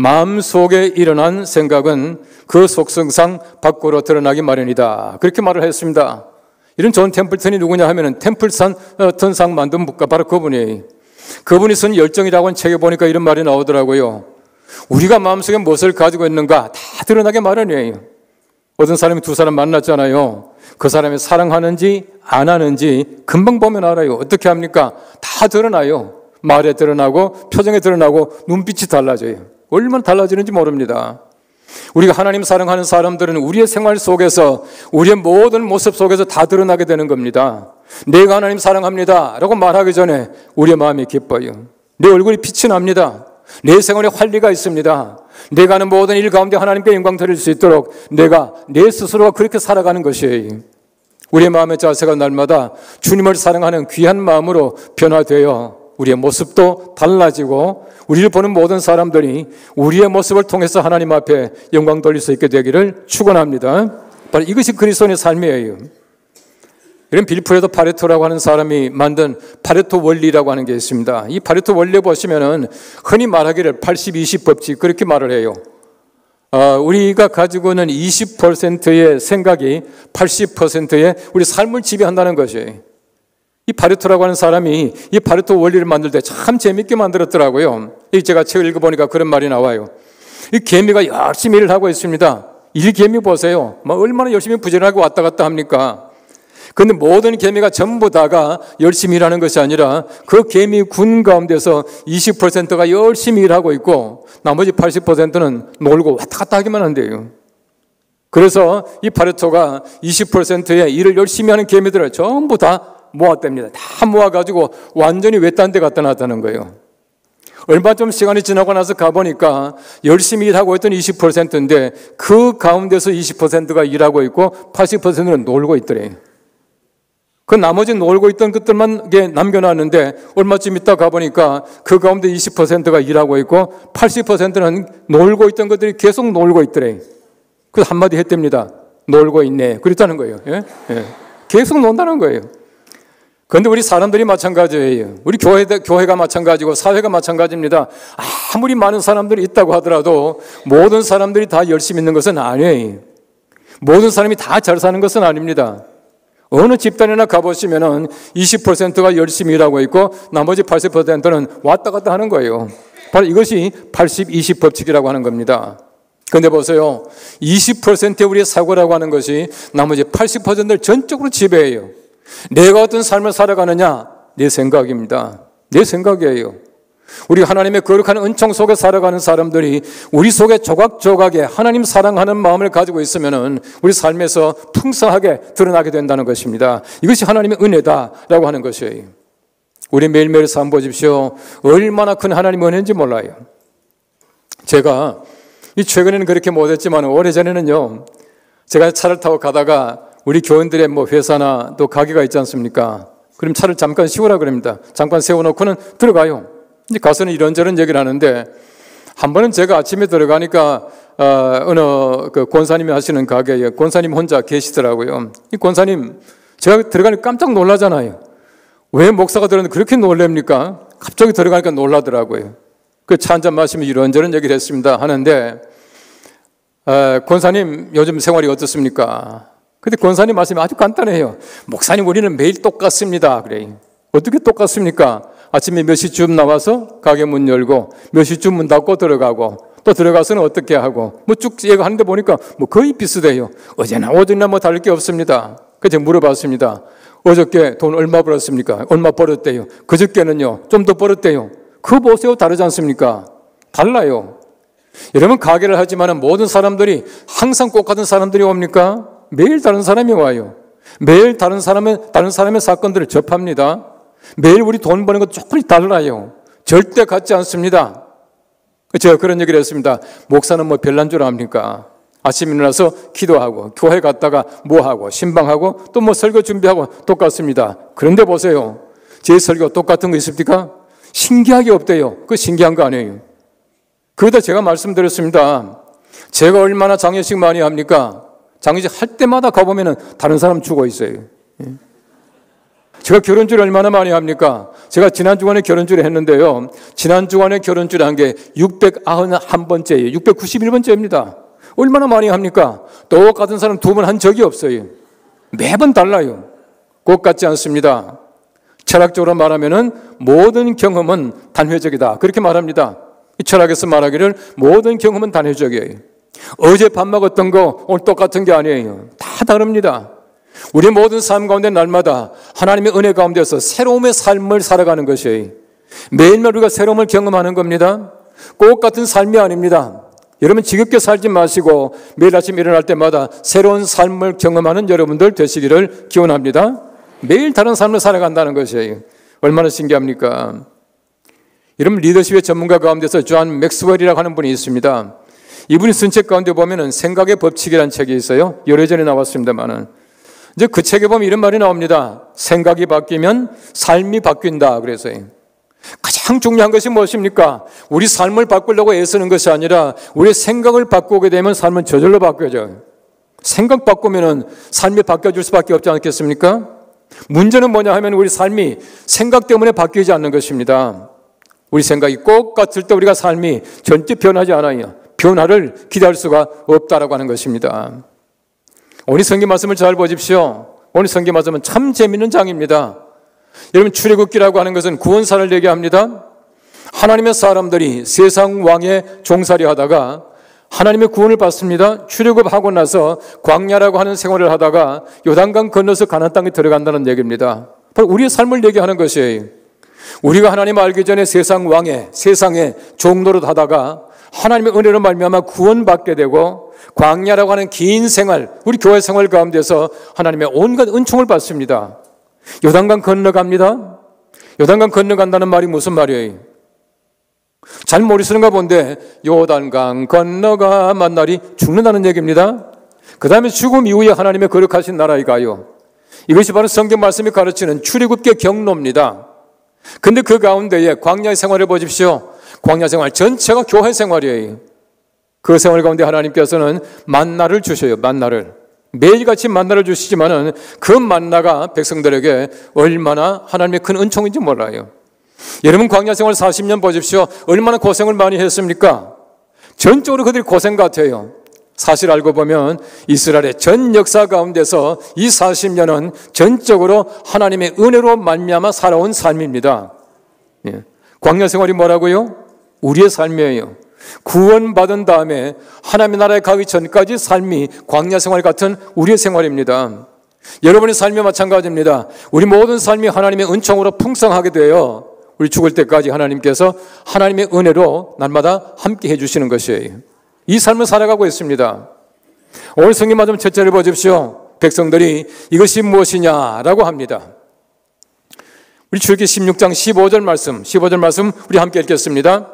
F: 마음속에 일어난 생각은 그 속성상 밖으로 드러나기 마련이다. 그렇게 말을 했습니다. 이런 존 템플턴이 누구냐 하면은 템플턴상 만든 분가 바로 그분이 쓴 열정이라고 하는 책에 보니까 이런 말이 나오더라고요. 우리가 마음속에 무엇을 가지고 있는가 다 드러나게 마련이에요. 어떤 사람이 두 사람 만났잖아요. 그 사람이 사랑하는지 안 하는지 금방 보면 알아요. 어떻게 합니까? 다 드러나요. 말에 드러나고 표정에 드러나고 눈빛이 달라져요. 얼마나 달라지는지 모릅니다. 우리가 하나님 사랑하는 사람들은 우리의 생활 속에서 우리의 모든 모습 속에서 다 드러나게 되는 겁니다. 내가 하나님 사랑합니다 라고 말하기 전에 우리의 마음이 기뻐요. 내 얼굴이 빛이 납니다. 내 생활에 활기가 있습니다. 내가 하는 모든 일 가운데 하나님께 영광 드릴 수 있도록 내가 내 스스로가 그렇게 살아가는 것이에요. 우리의 마음의 자세가 날마다 주님을 사랑하는 귀한 마음으로 변화되어 우리의 모습도 달라지고 우리를 보는 모든 사람들이 우리의 모습을 통해서 하나님 앞에 영광 돌릴 수 있게 되기를 축원합니다. 바로 이것이 그리스도인의 삶이에요. 이런 빌프레도 파레토라고 하는 사람이 만든 파레토 원리라고 하는 게 있습니다. 이 파레토 원리에 보시면은 흔히 말하기를 80-20 법칙 그렇게 말을 해요. 우리가 가지고 있는 20%의 생각이 80%의 우리 삶을 지배한다는 것이에요. 이 파레토라고 하는 사람이 이 파레토 원리를 만들 때 참 재밌게 만들었더라고요. 제가 책을 읽어보니까 그런 말이 나와요. 이 개미가 열심히 일을 하고 있습니다. 이 개미 보세요. 얼마나 열심히 부지런하게 왔다 갔다 합니까? 그런데 모든 개미가 전부 다가 열심히 일하는 것이 아니라 그 개미 군 가운데서 20%가 열심히 일하고 있고 나머지 80%는 놀고 왔다 갔다 하기만 한대요. 그래서 이 파레토가 20%의 일을 열심히 하는 개미들을 전부 다 모았답니다. 다 모아가지고 완전히 외딴 데 갖다 놨다는 거예요. 얼마 좀 시간이 지나고 나서 가보니까 열심히 일하고 있던 20%인데 그 가운데서 20%가 일하고 있고 80%는 놀고 있더래요. 그 나머지 놀고 있던 것들만 남겨놨는데 얼마쯤 있다 가보니까 그 가운데 20%가 일하고 있고 80%는 놀고 있던 것들이 계속 놀고 있더래요. 그래서 한마디 했답니다. 놀고 있네. 그랬다는 거예요. 예? 예. 계속 논다는 거예요. 그런데 우리 사람들이 마찬가지예요. 우리 교회가 마찬가지고 사회가 마찬가지입니다. 아무리 많은 사람들이 있다고 하더라도 모든 사람들이 다 열심히 있는 것은 아니에요. 모든 사람이 다 잘 사는 것은 아닙니다. 어느 집단이나 가보시면은 20%가 열심히 일하고 있고 나머지 80%는 왔다 갔다 하는 거예요. 바로 이것이 80-20 법칙이라고 하는 겁니다. 그런데 보세요. 20%의 우리의 사고라고 하는 것이 나머지 80%를 전적으로 지배해요. 내가 어떤 삶을 살아가느냐? 내 생각입니다. 내 생각이에요. 우리가 하나님의 거룩한 은총 속에 살아가는 사람들이 우리 속에 조각조각에 하나님 사랑하는 마음을 가지고 있으면은 우리 삶에서 풍성하게 드러나게 된다는 것입니다. 이것이 하나님의 은혜다라고 하는 것이에요. 우리 매일매일 삶 보십시오. 얼마나 큰 하나님의 은혜인지 몰라요. 제가 최근에는 그렇게 못했지만 오래전에는요. 제가 차를 타고 가다가 우리 교인들의 회사나 또 가게가 있지 않습니까? 그럼 차를 잠깐 세우라 그럽니다. 잠깐 세워놓고는 들어가요. 이제 가서는 이런저런 얘기를 하는데 한 번은 제가 아침에 들어가니까 어느 그 권사님이 하시는 가게에 권사님 혼자 계시더라고요. 이 권사님 제가 들어가니까 깜짝 놀라잖아요. 왜 목사가 들었는데 그렇게 놀랍니까? 갑자기 들어가니까 놀라더라고요. 그 차 한잔 마시면 이런저런 얘기를 했습니다. 하는데 권사님 요즘 생활이 어떻습니까? 근데 권사님 말씀이 아주 간단해요. 목사님 우리는 매일 똑같습니다. 그래요. 어떻게 똑같습니까? 아침에 몇 시쯤 나와서 가게 문 열고 몇 시쯤 문 닫고 들어가고 또 들어가서는 어떻게 하고 쭉 얘기하는데 보니까 거의 비슷해요. 어제나 오전이나 다를 게 없습니다. 그래서 제가 물어봤습니다. 어저께 돈 얼마 벌었습니까? 얼마 벌었대요. 그저께는요 좀 더 벌었대요. 그거 보세요. 다르지 않습니까? 달라요. 여러분 가게를 하지만 모든 사람들이 항상 똑같은 사람들이 옵니까? 매일 다른 사람이 와요. 매일 다른 사람의 사건들을 접합니다. 매일 우리 돈 버는 것 조금씩 달라요. 절대 같지 않습니다. 제가 그런 얘기를 했습니다. 목사는 별난 줄 압니까? 아침에 일어나서 기도하고 교회 갔다가 하고 신방하고 또 설교 준비하고 똑같습니다. 그런데 보세요. 제 설교 똑같은 거 있습니까? 신기하게 없대요. 그거 신기한 거 아니에요. 그러다 제가 말씀드렸습니다. 제가 얼마나 장례식 많이 합니까? 장례식 할 때마다 가보면 다른 사람 죽어 있어요. 제가 결혼주를 얼마나 많이 합니까? 제가 지난 주간에 결혼주를 했는데요. 지난 주간에 결혼주를 한 게 691번째예요. 691번째입니다. 얼마나 많이 합니까? 똑같은 사람 두 번 한 적이 없어요. 매번 달라요. 꼭 같지 않습니다. 철학적으로 말하면은 모든 경험은 단회적이다. 그렇게 말합니다. 이 철학에서 말하기를 모든 경험은 단회적이에요. 어제 밥 먹었던 거 오늘 똑같은 게 아니에요. 다 다릅니다. 우리 모든 삶 가운데 날마다 하나님의 은혜 가운데서 새로움의 삶을 살아가는 것이에요. 매일매일 우리가 새로움을 경험하는 겁니다. 꼭 같은 삶이 아닙니다. 여러분 지겹게 살지 마시고 매일 아침 일어날 때마다 새로운 삶을 경험하는 여러분들 되시기를 기원합니다. 매일 다른 삶을 살아간다는 것이에요. 얼마나 신기합니까? 여러분 리더십의 전문가 가운데서 존 맥스웰이라고 하는 분이 있습니다. 이분이 쓴 책 가운데 보면은 생각의 법칙이라는 책이 있어요. 오래전에 나왔습니다만은 이제 그 책에 보면 이런 말이 나옵니다. 생각이 바뀌면 삶이 바뀐다. 그래서요. 가장 중요한 것이 무엇입니까? 우리 삶을 바꾸려고 애쓰는 것이 아니라 우리의 생각을 바꾸게 되면 삶은 저절로 바뀌어져요. 생각 바꾸면은 삶이 바뀌어질 수밖에 없지 않겠습니까? 문제는 뭐냐 하면 우리 삶이 생각 때문에 바뀌지 않는 것입니다. 우리 생각이 꼭 같을 때 우리가 삶이 전혀 변하지 않아요. 변화를 기대할 수가 없다라고 하는 것입니다. 오늘 성경 말씀을 잘 보십시오. 오늘 성경 말씀은 참 재미있는 장입니다. 여러분 출애굽기라고 하는 것은 구원사를 얘기합니다. 하나님의 사람들이 세상 왕의 종살이 하다가 하나님의 구원을 받습니다. 출애굽하고 나서 광야라고 하는 생활을 하다가 요단강 건너서 가나안 땅에 들어간다는 얘기입니다. 바로 우리의 삶을 얘기하는 것이에요. 우리가 하나님을 알기 전에 세상의 종노릇 하다가 하나님의 은혜로 말미암아 구원받게 되고 광야라고 하는 긴 생활, 우리 교회 생활 가운데서 하나님의 온갖 은총을 받습니다. 요단강 건너갑니다. 요단강 건너간다는 말이 무슨 말이에요? 잘 모르시는가 본데 요단강 건너가 만날이 죽는다는 얘기입니다. 그 다음에 죽음 이후에 하나님의 거룩하신 나라에 가요. 이것이 바로 성경 말씀이 가르치는 출애굽의 경로입니다. 근데 그 가운데에 광야의 생활을 보십시오. 광야 생활 전체가 교회 생활이에요. 그 생활 가운데 하나님께서는 만나를 주셔요. 만나를. 매일같이 만나를 주시지만은 그 만나가 백성들에게 얼마나 하나님의 큰 은총인지 몰라요. 여러분 광야 생활 40년 보십시오. 얼마나 고생을 많이 했습니까? 전적으로 그들이 고생 같아요. 사실 알고 보면 이스라엘의 전 역사 가운데서 이 40년은 전적으로 하나님의 은혜로 말미암아 살아온 삶입니다. 광야 생활이 뭐라고요? 우리의 삶이에요. 구원받은 다음에 하나님의 나라에 가기 전까지 삶이 광야 생활 같은 우리의 생활입니다. 여러분의 삶이 마찬가지입니다. 우리 모든 삶이 하나님의 은총으로 풍성하게 되어 우리 죽을 때까지 하나님께서 하나님의 은혜로 날마다 함께 해주시는 것이에요. 이 삶을 살아가고 있습니다. 오늘 성경 말씀 첫째를 보십시오. 백성들이 이것이 무엇이냐라고 합니다. 우리 출애굽기 16장 15절 말씀 우리 함께 읽겠습니다.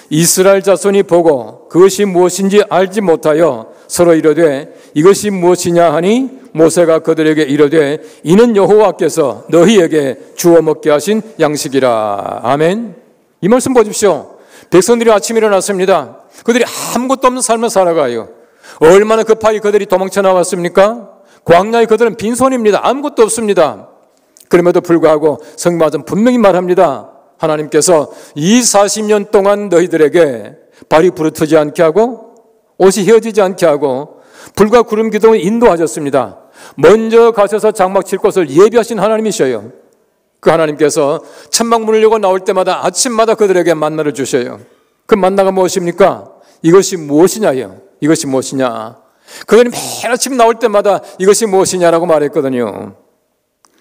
F: 이스라엘 자손이 보고 그것이 무엇인지 알지 못하여 서로 이르되 이것이 무엇이냐 하니 모세가 그들에게 이르되 이는 여호와께서 너희에게 주워 먹게 하신 양식이라. 아멘. 이 말씀 보십시오. 백성들이 아침에 일어났습니다. 그들이 아무것도 없는 삶을 살아가요. 얼마나 급하게 그들이 도망쳐 나왔습니까? 광야에 그들은 빈손입니다. 아무것도 없습니다. 그럼에도 불구하고 성경 말씀 분명히 말합니다. 하나님께서 이 40년 동안 너희들에게 발이 부르트지 않게 하고 옷이 헤어지지 않게 하고 불과 구름 기둥을 인도하셨습니다. 먼저 가셔서 장막 칠 곳을 예비하신 하나님이셔요. 그 하나님께서 천막문을 열고 나올 때마다 아침마다 그들에게 만나를 주셔요. 그 만나가 무엇입니까? 이것이 무엇이냐요? 이것이 무엇이냐? 그들이 매일 아침 나올 때마다 이것이 무엇이냐라고 말했거든요.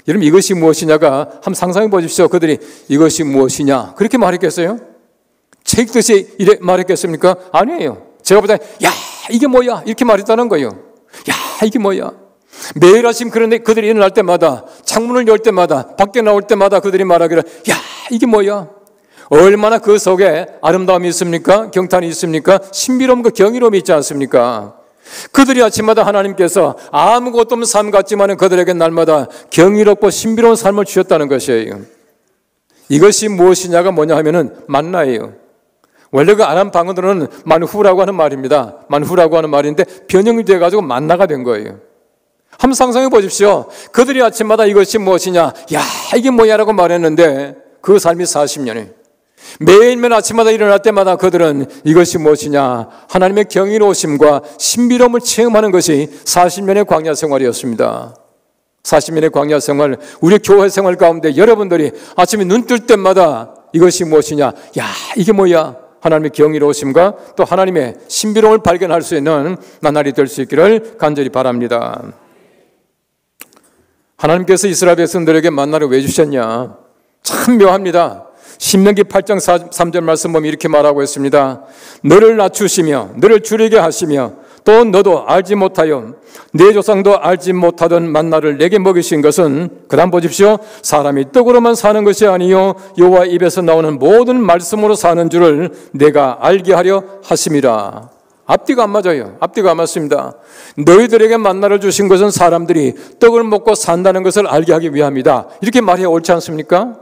F: 여러분 이것이 무엇이냐가 한번 상상해 보십시오. 그들이 이것이 무엇이냐 그렇게 말했겠어요? 책 읽듯이 이래 말했겠습니까? 아니에요. 제가 보다 야 이게 뭐야 이렇게 말했다는 거예요. 야 이게 뭐야. 매일 아침 그런데 그들이 일어날 때마다 창문을 열 때마다 밖에 나올 때마다 그들이 말하기를 야 이게 뭐야. 얼마나 그 속에 아름다움이 있습니까? 경탄이 있습니까? 신비로움과 경이로움이 있지 않습니까? 그들이 아침마다 하나님께서 아무것도 없는 삶 같지만 그들에게 날마다 경이롭고 신비로운 삶을 주셨다는 것이에요. 이것이 무엇이냐가 뭐냐 하면은 만나예요. 원래 그 아람 방언으로는 만후라고 하는 말입니다. 만후라고 하는 말인데 변형이 돼가지고 만나가 된 거예요. 한번 상상해 보십시오. 그들이 아침마다 이것이 무엇이냐, 야 이게 뭐야 라고 말했는데 그 삶이 40년이 매일매일 아침마다 일어날 때마다 그들은 이것이 무엇이냐, 하나님의 경이로우심과 신비로움을 체험하는 것이 40년의 광야 생활이었습니다. 40년의 광야 생활, 우리 교회 생활 가운데 여러분들이 아침에 눈 뜰 때마다 이것이 무엇이냐, 야 이게 뭐야, 하나님의 경이로우심과 또 하나님의 신비로움을 발견할 수 있는 나날이 될 수 있기를 간절히 바랍니다. 하나님께서 이스라엘 백성들에게 만나를 왜 주셨냐, 참 묘합니다. 신명기 8장 3절 말씀 보면 이렇게 말하고 있습니다. 너를 낮추시며 너를 줄이게 하시며 또 너도 알지 못하여 네 조상도 알지 못하던 만나를 내게 먹이신 것은, 그 다음 보십시오. 사람이 떡으로만 사는 것이 아니요 여호와 입에서 나오는 모든 말씀으로 사는 줄을 내가 알게 하려 하심이라. 앞뒤가 안 맞아요. 앞뒤가 안 맞습니다. 너희들에게 만나를 주신 것은 사람들이 떡을 먹고 산다는 것을 알게 하기 위함이다. 이렇게 말해야 옳지 않습니까?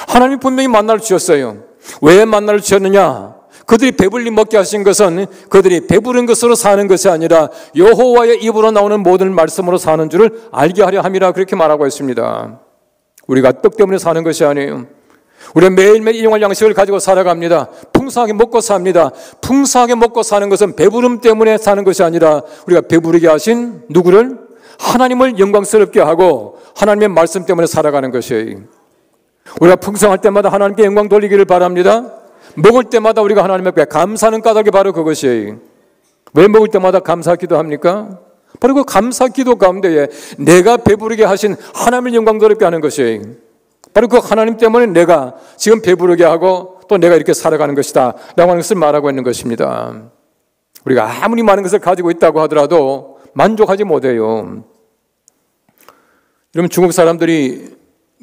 F: 하나님이 분명히 만나를 주셨어요. 왜 만나를 주셨느냐? 그들이 배불리 먹게 하신 것은 그들이 배부른 것으로 사는 것이 아니라 여호와의 입으로 나오는 모든 말씀으로 사는 줄을 알게 하려 함이라, 그렇게 말하고 있습니다. 우리가 떡 때문에 사는 것이 아니에요. 우리가 매일매일 일용할 양식을 가지고 살아갑니다. 풍성하게 먹고 삽니다. 풍성하게 먹고 사는 것은 배부름 때문에 사는 것이 아니라 우리가 배부르게 하신 누구를? 하나님을 영광스럽게 하고 하나님의 말씀 때문에 살아가는 것이에요. 우리가 풍성할 때마다 하나님께 영광 돌리기를 바랍니다. 먹을 때마다 우리가 하나님께 감사하는 까닭이 바로 그것이에요. 왜 먹을 때마다 감사 기도합니까? 바로 그 감사 기도 가운데에 내가 배부르게 하신 하나님을 영광스럽게 하는 것이에요. 바로 그 하나님 때문에 내가 지금 배부르게 하고 또 내가 이렇게 살아가는 것이다 라고 하는 것을 말하고 있는 것입니다. 우리가 아무리 많은 것을 가지고 있다고 하더라도 만족하지 못해요. 여러분, 중국 사람들이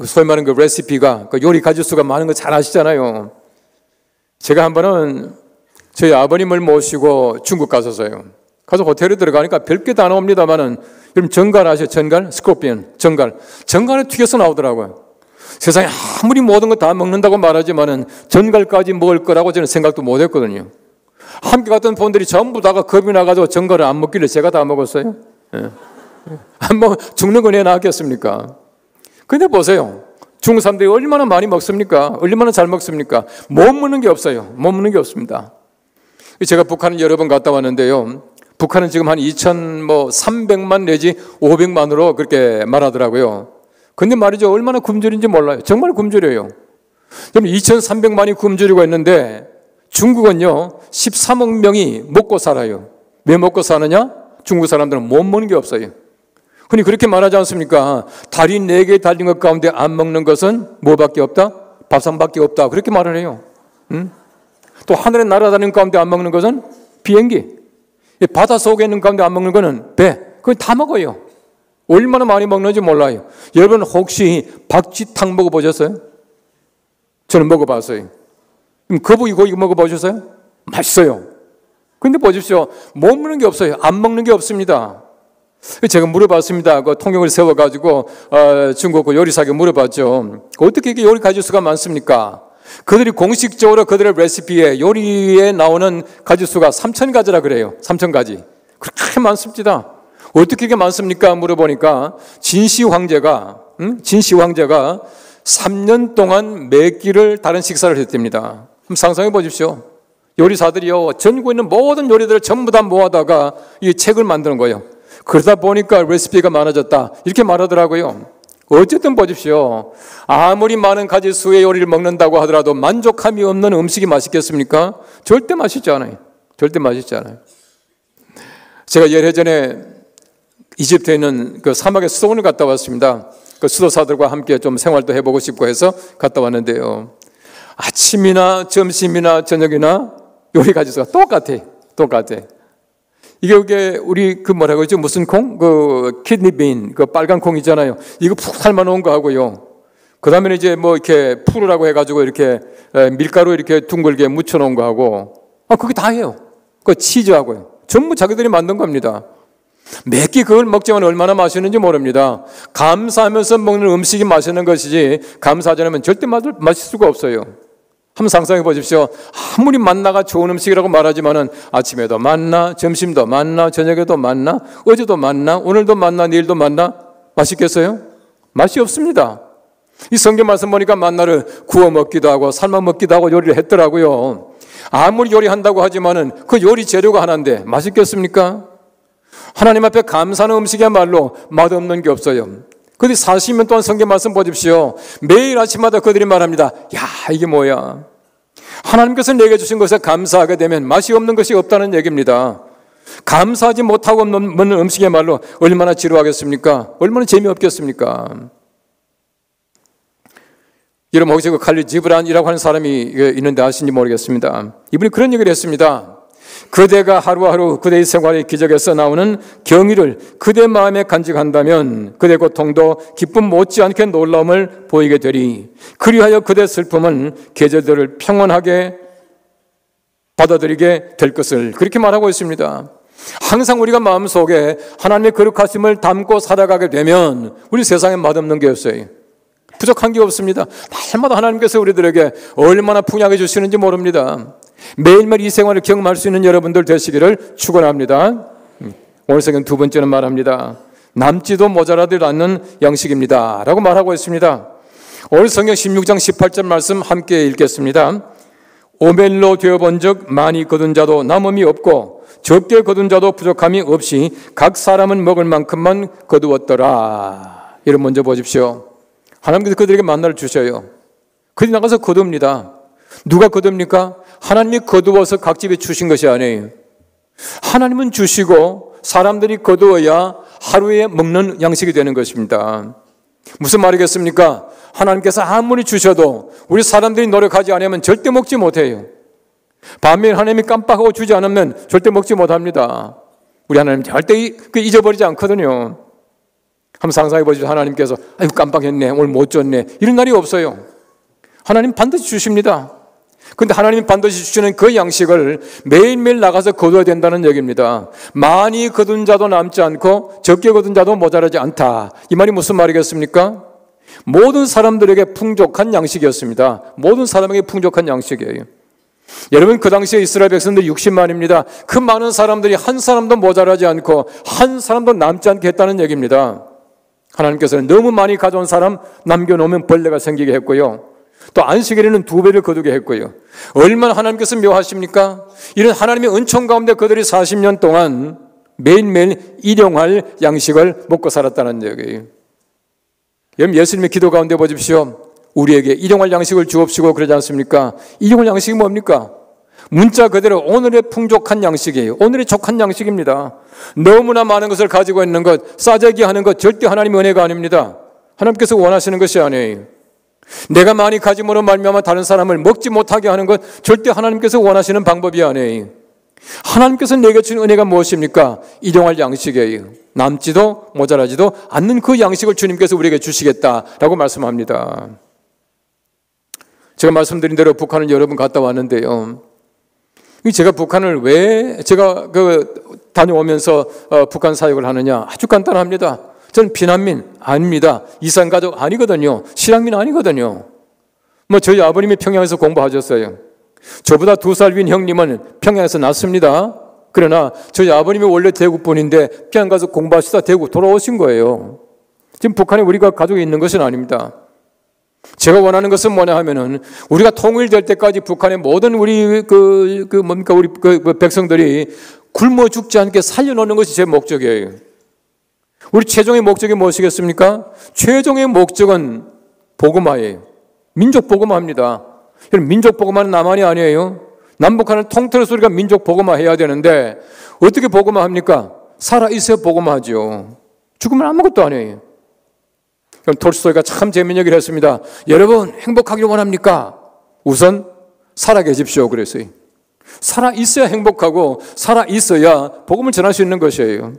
F: 소위 말하는 그 레시피가, 그 요리 가짓수가 많은 거 잘 아시잖아요. 제가 한 번은 저희 아버님을 모시고 중국 갔었어요. 가서 호텔에 들어가니까 별게 다 나옵니다만은, 여러분 전갈 아시죠? 전갈? 스코피언, 전갈을 튀겨서 나오더라고요. 세상에 아무리 모든 거 다 먹는다고 말하지만은 전갈까지 먹을 거라고 저는 생각도 못 했거든요. 함께 갔던 분들이 전부 다가 겁이 나가지고 전갈을 안 먹길래 제가 다 먹었어요. 뭐 죽는 거 내나 하겠습니까? 근데 보세요. 중국 사람들이 얼마나 많이 먹습니까? 얼마나 잘 먹습니까? 못 먹는 게 없어요. 못 먹는 게 없습니다. 제가 북한을 여러 번 갔다 왔는데요. 북한은 지금 한 2,300만 내지 500만으로 그렇게 말하더라고요. 근데 말이죠, 얼마나 굶주린지 몰라요. 정말 굶주려요. 그럼 2,300만이 굶주리고 있는데 중국은요 13억 명이 먹고 살아요. 왜 먹고 사느냐? 중국 사람들은 못 먹는 게 없어요. 흔히 그렇게 말하지 않습니까? 다리 4개 달린 것 가운데 안 먹는 것은 뭐밖에 없다? 밥상밖에 없다. 그렇게 말을 해요. 또 하늘에 날아다니는 가운데 안 먹는 것은 비행기. 바다 속에 있는 가운데 안 먹는 것은 배. 그건 다 먹어요. 얼마나 많이 먹는지 몰라요. 여러분 혹시 박쥐탕 먹어보셨어요? 저는 먹어봤어요. 거북이 고기 먹어보셨어요? 맛있어요. 근데 보십시오. 못 먹는 게 없어요. 안 먹는 게 없습니다. 제가 물어봤습니다. 그 통역을 세워가지고 중국 요리사에게 물어봤죠. 어떻게 이렇게 요리 가짓수가 많습니까? 그들이 공식적으로 그들의 레시피에 요리에 나오는 가짓수가 3,000가지라 그래요. 3,000가지. 그렇게 많습니다. 어떻게 이게 많습니까? 물어보니까 진시 황제가 3년 동안 매 끼를 다른 식사를 했답니다. 그럼 상상해 보십시오. 요리사들이요 전국에 있는 모든 요리들을 전부 다 모아다가 이 책을 만드는 거예요. 그러다 보니까 레시피가 많아졌다 이렇게 말하더라고요. 어쨌든 보십시오. 아무리 많은 가짓수의 요리를 먹는다고 하더라도 만족함이 없는 음식이 맛있겠습니까? 절대 맛있지 않아요. 절대 맛있지 않아요. 제가 예전에 이집트에 있는 그 사막의 수도원을 갔다 왔습니다. 그 수도사들과 함께 좀 생활도 해보고 싶고 해서 갔다 왔는데요. 아침이나 점심이나 저녁이나 요리 가짓수가 똑같아. 이게 우리 그 뭐라고 하죠? 무슨 콩? 그 키드니빈, 그 빨간 콩 있잖아요. 이거 푹 삶아놓은 거 하고요. 그 다음에 이제 뭐 이렇게 푸르라고 해가지고 이렇게 밀가루 이렇게 둥글게 묻혀놓은 거 하고, 그게 다예요. 그 치즈하고요. 전부 자기들이 만든 겁니다. 몇 끼 그걸 먹지만 얼마나 맛있는지 모릅니다. 감사하면서 먹는 음식이 맛있는 것이지 감사하지 않으면 절대 맛을 마실 수가 없어요. 한번 상상해 보십시오. 아무리 만나가 좋은 음식이라고 말하지만은 아침에도 만나, 점심도 만나, 저녁에도 만나, 어제도 만나, 오늘도 만나, 내일도 만나. 맛있겠어요? 맛이 없습니다. 이 성경 말씀 보니까 만나를 구워 먹기도 하고 삶아 먹기도 하고 요리를 했더라고요. 아무리 요리한다고 하지만은 그 요리 재료가 하나인데 맛있겠습니까? 하나님 앞에 감사하는 음식이야말로 맛없는 게 없어요. 그들이 40년 동안 성경 말씀 보십시오. 매일 아침마다 그들이 말합니다. 야, 이게 뭐야? 하나님께서 내게 주신 것에 감사하게 되면 맛이 없는 것이 없다는 얘기입니다. 감사하지 못하고 먹는 음식이야말로 얼마나 지루하겠습니까? 얼마나 재미없겠습니까? 여러분 혹시 그 칼리 지브란이라고 하는 사람이 있는데 아시는지 모르겠습니다. 이분이 그런 얘기를 했습니다. 그대가 하루하루 그대의 생활의 기적에서 나오는 경의를 그대 마음에 간직한다면 그대 고통도 기쁨 못지않게 놀라움을 보이게 되리. 그리하여 그대 슬픔은 계절들을 평온하게 받아들이게 될 것을 그렇게 말하고 있습니다. 항상 우리가 마음속에 하나님의 거룩하심을 담고 살아가게 되면 우리 세상에 맛없는 게 없어요. 부족한 게 없습니다. 날마다 하나님께서 우리들에게 얼마나 풍요하게 주시는지 모릅니다. 매일매일 이 생활을 경험할 수 있는 여러분들 되시기를 축원합니다. 오늘 성경 두 번째는 말합니다. 남지도 모자라들 않는 양식입니다 라고 말하고 있습니다. 오늘 성경 16장 18절 말씀 함께 읽겠습니다. 오멜로 되어본 적 많이 거둔 자도 남음이 없고 적게 거둔 자도 부족함이 없이 각 사람은 먹을 만큼만 거두었더라. 여러분 먼저 보십시오. 하나님께서 그들에게 만나를 주셔요. 그들이 나가서 거둡니다. 누가 거둡니까? 하나님이 거두어서 각 집에 주신 것이 아니에요. 하나님은 주시고 사람들이 거두어야 하루에 먹는 양식이 되는 것입니다. 무슨 말이겠습니까? 하나님께서 아무리 주셔도 우리 사람들이 노력하지 않으면 절대 먹지 못해요. 반면에 하나님이 깜빡하고 주지 않으면 절대 먹지 못합니다. 우리 하나님 절대 잊어버리지 않거든요. 한번 상상해 보십시오. 하나님께서 아이고 깜빡했네, 오늘 못 줬네, 이런 날이 없어요. 하나님 반드시 주십니다. 그런데 하나님이 반드시 주시는 그 양식을 매일매일 나가서 거둬야 된다는 얘기입니다. 많이 거둔 자도 남지 않고 적게 거둔 자도 모자라지 않다. 이 말이 무슨 말이겠습니까? 모든 사람들에게 풍족한 양식이었습니다. 모든 사람에게 풍족한 양식이에요. 여러분 그 당시에 이스라엘 백성들 60만입니다. 그 많은 사람들이 한 사람도 모자라지 않고 한 사람도 남지 않게 했다는 얘기입니다. 하나님께서는 너무 많이 가져온 사람 남겨놓으면 벌레가 생기게 했고요. 또 안식일에는 2배를 거두게 했고요. 얼마나 하나님께서 묘하십니까? 이런 하나님의 은총 가운데 그들이 40년 동안 매일매일 일용할 양식을 먹고 살았다는 얘기예요. 여러분 예수님의 기도 가운데 보십시오. 우리에게 일용할 양식을 주옵시고 그러지 않습니까? 일용할 양식이 뭡니까? 문자 그대로 오늘의 풍족한 양식이에요. 오늘의 족한 양식입니다. 너무나 많은 것을 가지고 있는 것, 싸재기 하는 것 절대 하나님의 은혜가 아닙니다. 하나님께서 원하시는 것이 아니에요. 내가 많이 가짐으로 말미암아 다른 사람을 먹지 못하게 하는 것 절대 하나님께서 원하시는 방법이 아니에요. 하나님께서 내게 주는 은혜가 무엇입니까? 일용할 양식이에요. 남지도 모자라지도 않는 그 양식을 주님께서 우리에게 주시겠다라고 말씀합니다. 제가 말씀드린 대로 북한을 여러 번 갔다 왔는데요. 제가 북한을 왜 제가 다녀오면서 북한 사역을 하느냐? 아주 간단합니다. 저는 피난민 아닙니다. 이산가족 아니거든요. 실향민 아니거든요. 저희 아버님이 평양에서 공부하셨어요. 저보다 2살 윈 형님은 평양에서 났습니다. 그러나 저희 아버님이 원래 대구 분인데 평양 가서 공부하시다 대구 돌아오신 거예요. 지금 북한에 우리가 가족이 있는 것은 아닙니다. 제가 원하는 것은 뭐냐 하면은 우리가 통일될 때까지 북한의 모든 우리 백성들이 굶어 죽지 않게 살려놓는 것이 제 목적이에요. 우리 최종의 목적이 무엇이겠습니까? 최종의 목적은 복음화예요. 민족 복음화입니다. 민족 복음화는 남한이 아니에요. 남북한을 통틀어서 우리가 민족 복음화해야 되는데 어떻게 복음화합니까? 살아있어야 복음화하죠. 죽으면 아무것도 아니에요. 그럼 톨스토이가 참 재미있는 얘기를 했습니다. 여러분 행복하기를 원합니까? 우선 살아계십시오 그랬어요. 살아있어야 행복하고 살아있어야 복음을 전할 수 있는 것이에요.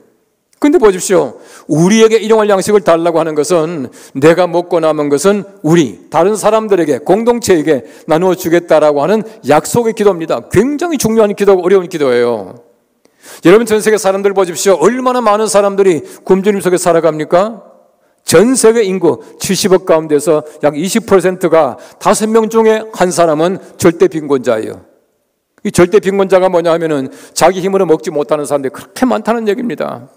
F: 근데 보십시오. 우리에게 일용할 양식을 달라고 하는 것은 내가 먹고 남은 것은 우리 다른 사람들에게 공동체에게 나누어 주겠다라고 하는 약속의 기도입니다. 굉장히 중요한 기도고 어려운 기도예요. 여러분 전 세계 사람들 보십시오. 얼마나 많은 사람들이 굶주림 속에 살아갑니까? 전 세계 인구 70억 가운데서 약 20%가 5명 중에 한 사람은 절대 빈곤자예요. 이 절대 빈곤자가 뭐냐 하면은 자기 힘으로 먹지 못하는 사람들이 그렇게 많다는 얘기입니다.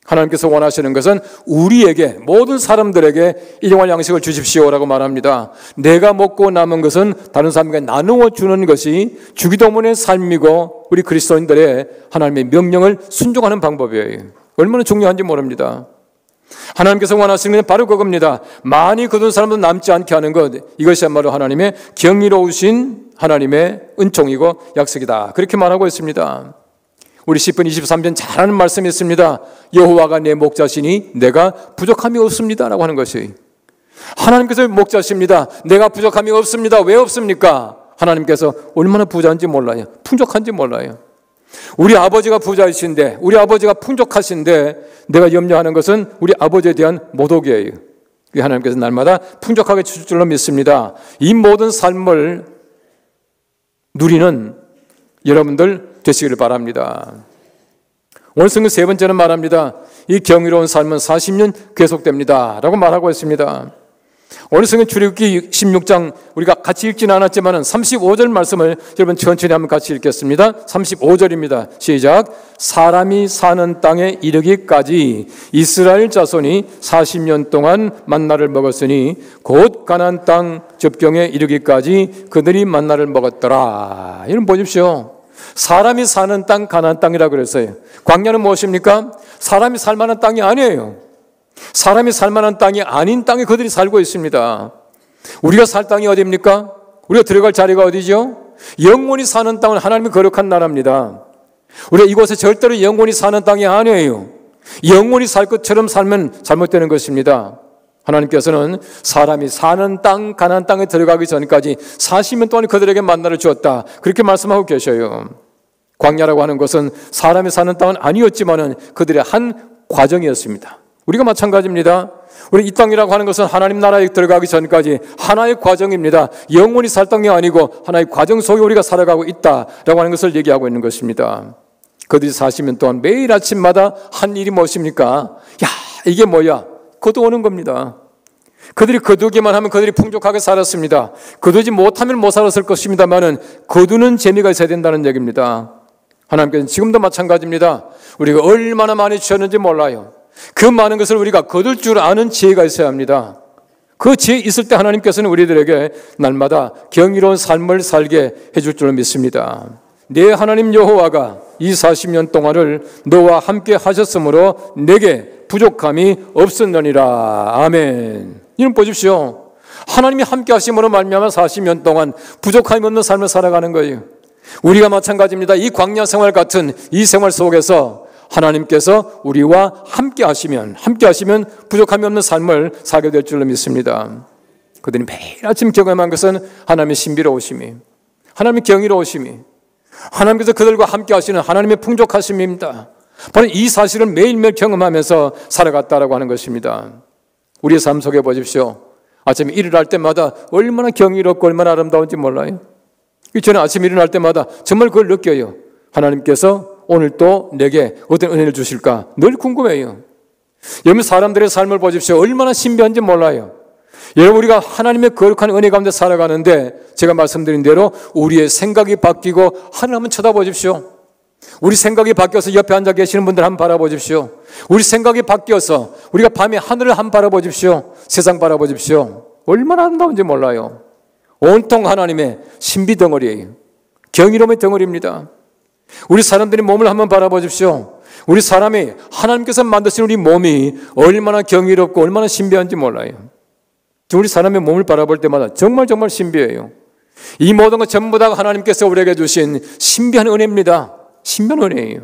F: 하나님께서 원하시는 것은 우리에게, 모든 사람들에게 일용할 양식을 주십시오라고 말합니다. 내가 먹고 남은 것은 다른 사람에게 나누어 주는 것이 주기도문의 삶이고 우리 그리스도인들의 하나님의 명령을 순종하는 방법이에요. 얼마나 중요한지 모릅니다. 하나님께서 원하시는 것은 바로 그겁니다. 많이 거둔 사람도 남지 않게 하는 것, 이것이야말로 하나님의 경이로우신 하나님의 은총이고 약속이다, 그렇게 말하고 있습니다. 우리 10분 23편 잘 아는 말씀이 있습니다. 여호와가 내 목자시니 내가 부족함이 없습니다 라고 하는 것이, 하나님께서 목자십니다. 내가 부족함이 없습니다. 왜 없습니까? 하나님께서 얼마나 부자인지 몰라요. 풍족한지 몰라요. 우리 아버지가 부자이신데, 우리 아버지가 풍족하신데 내가 염려하는 것은 우리 아버지에 대한 모독이에요. 하나님께서 날마다 풍족하게 주실 줄로 믿습니다. 이 모든 삶을 누리는 여러분들 되시기를 바랍니다. 오늘 성경 세 번째는 말합니다. 이 경이로운 삶은 40년 계속됩니다 라고 말하고 있습니다. 오늘 성경 출애굽기 16장 우리가 같이 읽지는 않았지만 35절 말씀을 여러분 천천히 한번 같이 읽겠습니다. 35절입니다. 시작. 사람이 사는 땅에 이르기까지 이스라엘 자손이 40년 동안 만나를 먹었으니 곧 가나안 땅 접경에 이르기까지 그들이 만나를 먹었더라. 이런 보십시오. 사람이 사는 땅, 가나안 땅이라고 그랬어요. 광야는 무엇입니까? 사람이 살 만한 땅이 아니에요. 사람이 살 만한 땅이 아닌 땅에 그들이 살고 있습니다. 우리가 살 땅이 어디입니까? 우리가 들어갈 자리가 어디죠? 영원히 사는 땅은 하나님의 거룩한 나라입니다. 우리가 이곳에 절대로 영원히 사는 땅이 아니에요. 영원히 살 것처럼 살면 잘못되는 것입니다. 하나님께서는 사람이 사는 땅, 가나안 땅에 들어가기 전까지 40년 동안 그들에게 만나를 주었다, 그렇게 말씀하고 계셔요. 광야라고 하는 것은 사람이 사는 땅은 아니었지만은 그들의 한 과정이었습니다. 우리가 마찬가지입니다. 우리 이 땅이라고 하는 것은 하나님 나라에 들어가기 전까지 하나의 과정입니다. 영원히 살 땅이 아니고 하나의 과정 속에 우리가 살아가고 있다라고 하는 것을 얘기하고 있는 것입니다. 그들이 40년 동안 매일 아침마다 한 일이 무엇입니까? 야, 이게 뭐야? 거두오는 겁니다. 그들이 거두기만 하면 그들이 풍족하게 살았습니다. 거두지 못하면 못 살았을 것입니다만은 거두는 재미가 있어야 된다는 얘기입니다. 하나님께서는 지금도 마찬가지입니다. 우리가 얼마나 많이 주셨는지 몰라요. 그 많은 것을 우리가 거둘 줄 아는 지혜가 있어야 합니다. 그 지혜 있을 때 하나님께서는 우리들에게 날마다 경이로운 삶을 살게 해줄 줄 믿습니다. 내 하나님 여호와가 이 40년 동안을 너와 함께 하셨으므로 내게 부족함이 없었느니라. 아멘. 이는 보십시오. 하나님이 함께 하심으로 말미암아 40년 동안 부족함이 없는 삶을 살아가는 거예요. 우리가 마찬가지입니다. 이 광야 생활 같은 이 생활 속에서 하나님께서 우리와 함께 하시면 부족함이 없는 삶을 살게 될 줄로 믿습니다. 그들이 매일 아침 경험한 것은 하나님의 신비로우심이, 하나님의 경이로우심이, 하나님께서 그들과 함께 하시는 하나님의 풍족하심입니다. 바로 이 사실을 매일매일 경험하면서 살아갔다라고 하는 것입니다. 우리의 삶 속에 보십시오. 아침에 일어날 때마다 얼마나 경이롭고 얼마나 아름다운지 몰라요. 저는 아침에 일어날 때마다 정말 그걸 느껴요. 하나님께서 오늘 또 내게 어떤 은혜를 주실까 늘 궁금해요. 여러분, 사람들의 삶을 보십시오. 얼마나 신비한지 몰라요. 여러분, 우리가 하나님의 거룩한 은혜 가운데 살아가는데 제가 말씀드린 대로 우리의 생각이 바뀌고 하늘 한번 쳐다보십시오. 우리 생각이 바뀌어서 옆에 앉아 계시는 분들 한번 바라보십시오. 우리 생각이 바뀌어서 우리가 밤에 하늘을 한번 바라보십시오. 세상 바라보십시오. 얼마나 아름다운지 몰라요. 온통 하나님의 신비 덩어리예요. 경이로움의 덩어리입니다. 우리 사람들의 몸을 한번 바라보십시오. 우리 사람이 하나님께서 만드신 우리 몸이 얼마나 경이롭고 얼마나 신비한지 몰라요. 우리 사람의 몸을 바라볼 때마다 정말 신비해요. 이 모든 것 전부 다 하나님께서 우리에게 주신 신비한 은혜입니다. 신비한 은혜예요.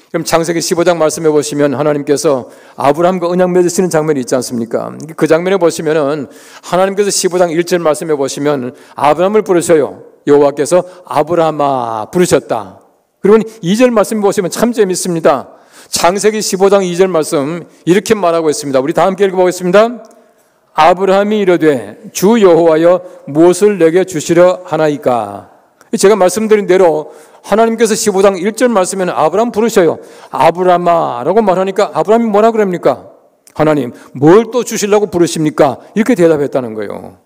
F: 그럼 창세기 15장 말씀해 보시면 하나님께서 아브라함과 언약 맺으시는 장면이 있지 않습니까? 그 장면에 보시면은 하나님께서 15장 1절 말씀해 보시면 아브라함을 부르셔요. 여호와께서 아브라함아 부르셨다. 그리고 2절 말씀 보시면 참 재밌습니다. 창세기 15장 2절 말씀 이렇게 말하고 있습니다. 우리 다 함께 읽어보겠습니다. 아브라함이 이르되 주 여호와여 무엇을 내게 주시려 하나이까. 제가 말씀드린 대로 하나님께서 15장 1절 말씀에는 아브라함 부르셔요. 아브라함아 라고 말하니까 아브라함이 뭐라 그럽니까? 하나님, 뭘 또 주시려고 부르십니까? 이렇게 대답했다는 거예요.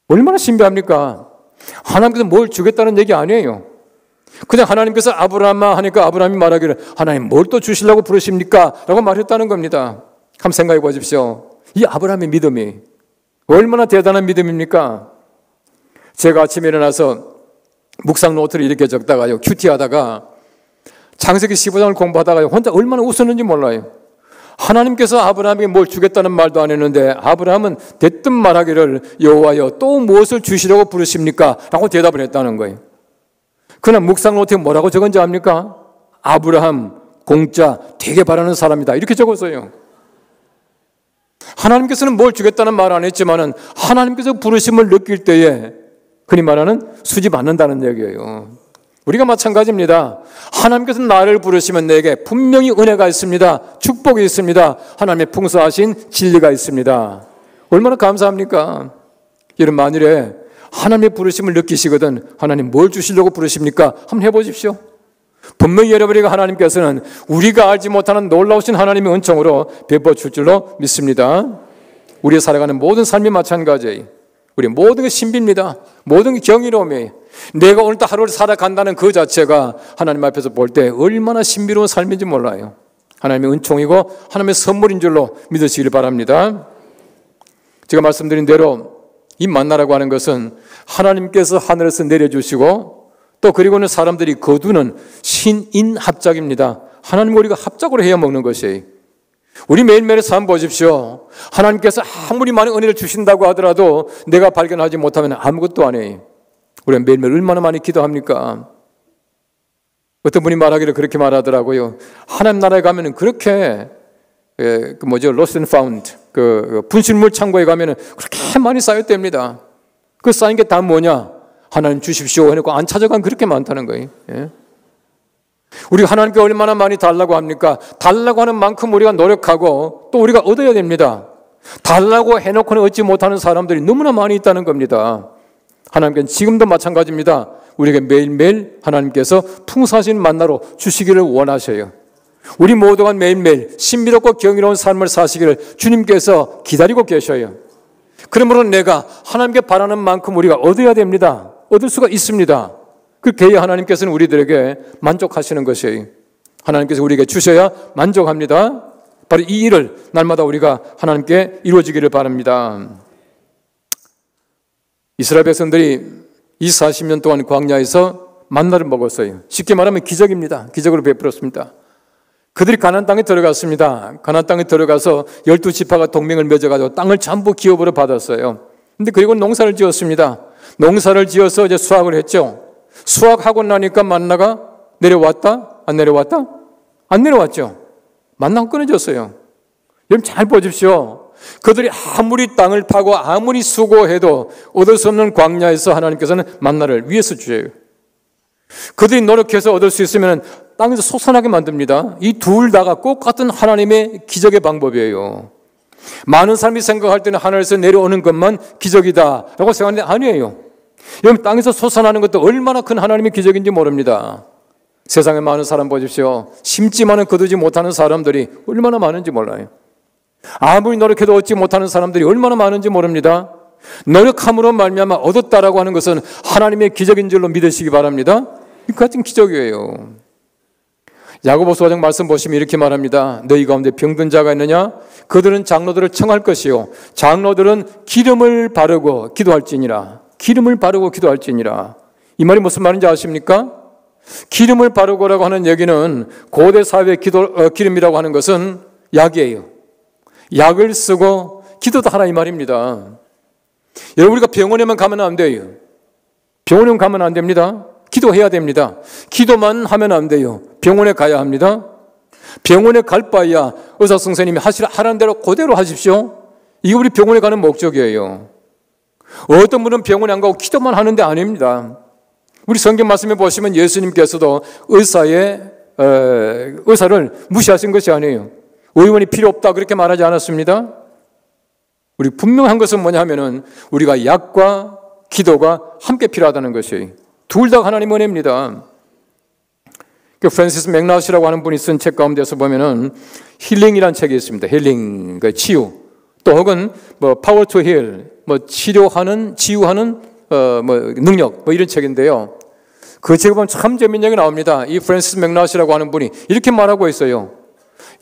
F: 얼마나 신비합니까? 하나님께서 뭘 주겠다는 얘기 아니에요. 그냥 하나님께서 아브라함아 하니까 아브라함이 말하기를 하나님 뭘 또 주시려고 부르십니까? 라고 말했다는 겁니다. 한번 생각해 보십시오. 이 아브라함의 믿음이 얼마나 대단한 믿음입니까? 제가 아침에 일어나서 묵상 노트를 이렇게 적다가요, 큐티하다가 창세기 15장을 공부하다가 혼자 얼마나 웃었는지 몰라요. 하나님께서 아브라함에게 뭘 주겠다는 말도 안 했는데 아브라함은 대뜸 말하기를 여호와여 또 무엇을 주시려고 부르십니까? 라고 대답을 했다는 거예요. 그러나 묵상 노트에 뭐라고 적은지 압니까? 아브라함 공짜 되게 바라는 사람이다 이렇게 적었어요. 하나님께서는 뭘 주겠다는 말 안 했지만은 하나님께서 부르심을 느낄 때에 흔히 말하는 수지 받는다는 얘기예요. 우리가 마찬가지입니다. 하나님께서 나를 부르시면 내게 분명히 은혜가 있습니다. 축복이 있습니다. 하나님의 풍성하신 진리가 있습니다. 얼마나 감사합니까? 여러분 만일에 하나님의 부르심을 느끼시거든 하나님 뭘 주시려고 부르십니까? 한번 해보십시오. 분명히 여러분에게 하나님께서는 우리가 알지 못하는 놀라우신 하나님의 은총으로 베풀어 줄 줄로 믿습니다. 우리가 살아가는 모든 삶이 마찬가지예요. 우리 모든 게 신비입니다. 모든 게 경이로움이에요. 내가 오늘도 하루를 살아간다는 그 자체가 하나님 앞에서 볼 때 얼마나 신비로운 삶인지 몰라요. 하나님의 은총이고 하나님의 선물인 줄로 믿으시길 바랍니다. 제가 말씀드린 대로 이 만나라고 하는 것은 하나님께서 하늘에서 내려주시고 또 그리고는 사람들이 거두는 신인합작입니다. 하나님과 우리가 합작으로 해야 먹는 것이에요. 우리 매일매일의 삶 보십시오. 하나님께서 아무리 많은 은혜를 주신다고 하더라도 내가 발견하지 못하면 아무것도 아니에요. 우리가 매일매일 얼마나 많이 기도합니까? 어떤 분이 말하기를 그렇게 말하더라고요. 하나님 나라에 가면은 그렇게 lost and found 분실물 창고에 가면은 그렇게 많이 쌓였답니다. 그 쌓인 게 다 뭐냐? 하나님 주십시오 해놓고 안 찾아간 그렇게 많다는 거예요. 예? 우리가 하나님께 얼마나 많이 달라고 합니까? 달라고 하는 만큼 우리가 노력하고 또 우리가 얻어야 됩니다. 달라고 해놓고는 얻지 못하는 사람들이 너무나 많이 있다는 겁니다. 하나님께는 지금도 마찬가지입니다. 우리에게 매일매일 하나님께서 풍성하신 만나로 주시기를 원하셔요. 우리 모두가 매일매일 신비롭고 경이로운 삶을 사시기를 주님께서 기다리고 계셔요. 그러므로 내가 하나님께 바라는 만큼 우리가 얻어야 됩니다. 얻을 수가 있습니다. 그렇게 해야 하나님께서는 우리들에게 만족하시는 것이에요. 하나님께서 우리에게 주셔야 만족합니다. 바로 이 일을 날마다 우리가 하나님께 이루어지기를 바랍니다. 이스라엘 백성들이 이 40년 동안 광야에서 만나를 먹었어요. 쉽게 말하면 기적입니다. 기적으로 베풀었습니다. 그들이 가나안 땅에 들어갔습니다. 가나안 땅에 들어가서 12지파가 동맹을 맺어가지고 땅을 전부 기업으로 받았어요. 근데 그리고 농사를 지었습니다. 농사를 지어서 이제 수확을 했죠. 수확하고 나니까 만나가 내려왔다? 안 내려왔다? 안 내려왔죠. 만나가 끊어졌어요. 여러분 잘 보십시오. 그들이 아무리 땅을 파고 아무리 수고해도 얻을 수 없는 광야에서 하나님께서는 만나를 위에서 주셔요. 그들이 노력해서 얻을 수 있으면 땅에서 솟아나게 만듭니다. 이 둘 다가 똑같은 하나님의 기적의 방법이에요. 많은 사람이 생각할 때는 하늘에서 내려오는 것만 기적이다 라고 생각하는데 아니에요. 여러분 땅에서 솟아나는 것도 얼마나 큰 하나님의 기적인지 모릅니다. 세상에 많은 사람 보십시오. 심지만은 거두지 못하는 사람들이 얼마나 많은지 몰라요. 아무리 노력해도 얻지 못하는 사람들이 얼마나 많은지 모릅니다. 노력함으로 말미암아 얻었다라고 하는 것은 하나님의 기적인 줄로 믿으시기 바랍니다. 이 같은 기적이에요. 야고보서 5장 말씀 보시면 이렇게 말합니다. 너희 가운데 병든 자가 있느냐? 그들은 장로들을 청할 것이요 장로들은 기름을 바르고 기도할지니라. 기름을 바르고 기도할지니라. 이 말이 무슨 말인지 아십니까? 기름을 바르고라고 하는 얘기는 고대 사회의 기름이라고 하는 것은 약이에요. 약을 쓰고 기도도 하라 이 말입니다. 여러분 우리가 병원에만 가면 안 돼요. 병원에 가면 안 됩니다. 기도해야 됩니다. 기도만 하면 안 돼요. 병원에 가야 합니다. 병원에 갈 바에야 의사 선생님이 하라는 대로 그대로 하십시오. 이게 우리 병원에 가는 목적이에요. 어떤 분은 병원에 안 가고 기도만 하는데 아닙니다. 우리 성경 말씀에 보시면 예수님께서도 의사를 무시하신 것이 아니에요. 의원이 필요 없다 그렇게 말하지 않았습니다. 우리 분명한 것은 뭐냐 하면은 우리가 약과 기도가 함께 필요하다는 것이에요. 둘 다 하나님의 은혜입니다. 그 프랜시스 맥나우시라고 하는 분이 쓴 책 가운데서 보면은 힐링이라는 책이 있습니다. 힐링, 그 치유. 또 혹은 뭐 파워 투 힐, 뭐 치료하는, 치유하는 뭐 능력, 뭐 이런 책인데요. 그 책에 보면 참 재밌는 얘기 나옵니다. 이 프랜시스 맥나우시라고 하는 분이 이렇게 말하고 있어요.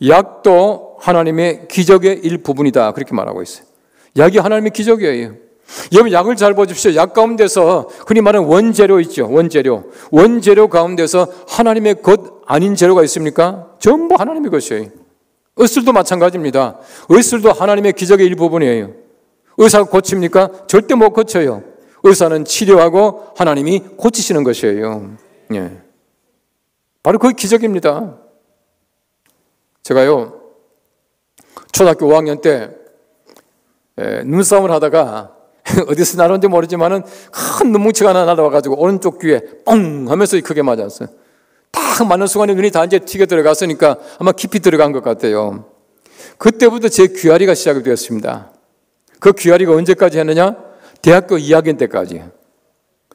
F: 약도 하나님의 기적의 일부분이다. 그렇게 말하고 있어요. 약이 하나님의 기적이에요. 여러분 약을 잘 보십시오. 약 가운데서 흔히 말하는 원재료 있죠. 원재료 가운데서 하나님의 것 아닌 재료가 있습니까? 전부 하나님의 것이에요. 의술도 마찬가지입니다. 의술도 하나님의 기적의 일부분이에요. 의사가 고칩니까? 절대 못 고쳐요. 의사는 치료하고 하나님이 고치시는 것이에요. 예. 바로 그 기적입니다. 제가요 초등학교 5학년 때 눈싸움을 하다가 어디서 날아온지 모르지만은 큰 눈뭉치가 하나 날아와가지고 오른쪽 귀에 뻥 하면서 크게 맞았어요. 딱 맞는 순간에 눈이 다 이제 튀겨 들어갔으니까 아마 깊이 들어간 것 같아요. 그때부터 제 귀앓이가 시작이 되었습니다. 그 귀앓이가 언제까지 했느냐? 대학교 2학년 때까지.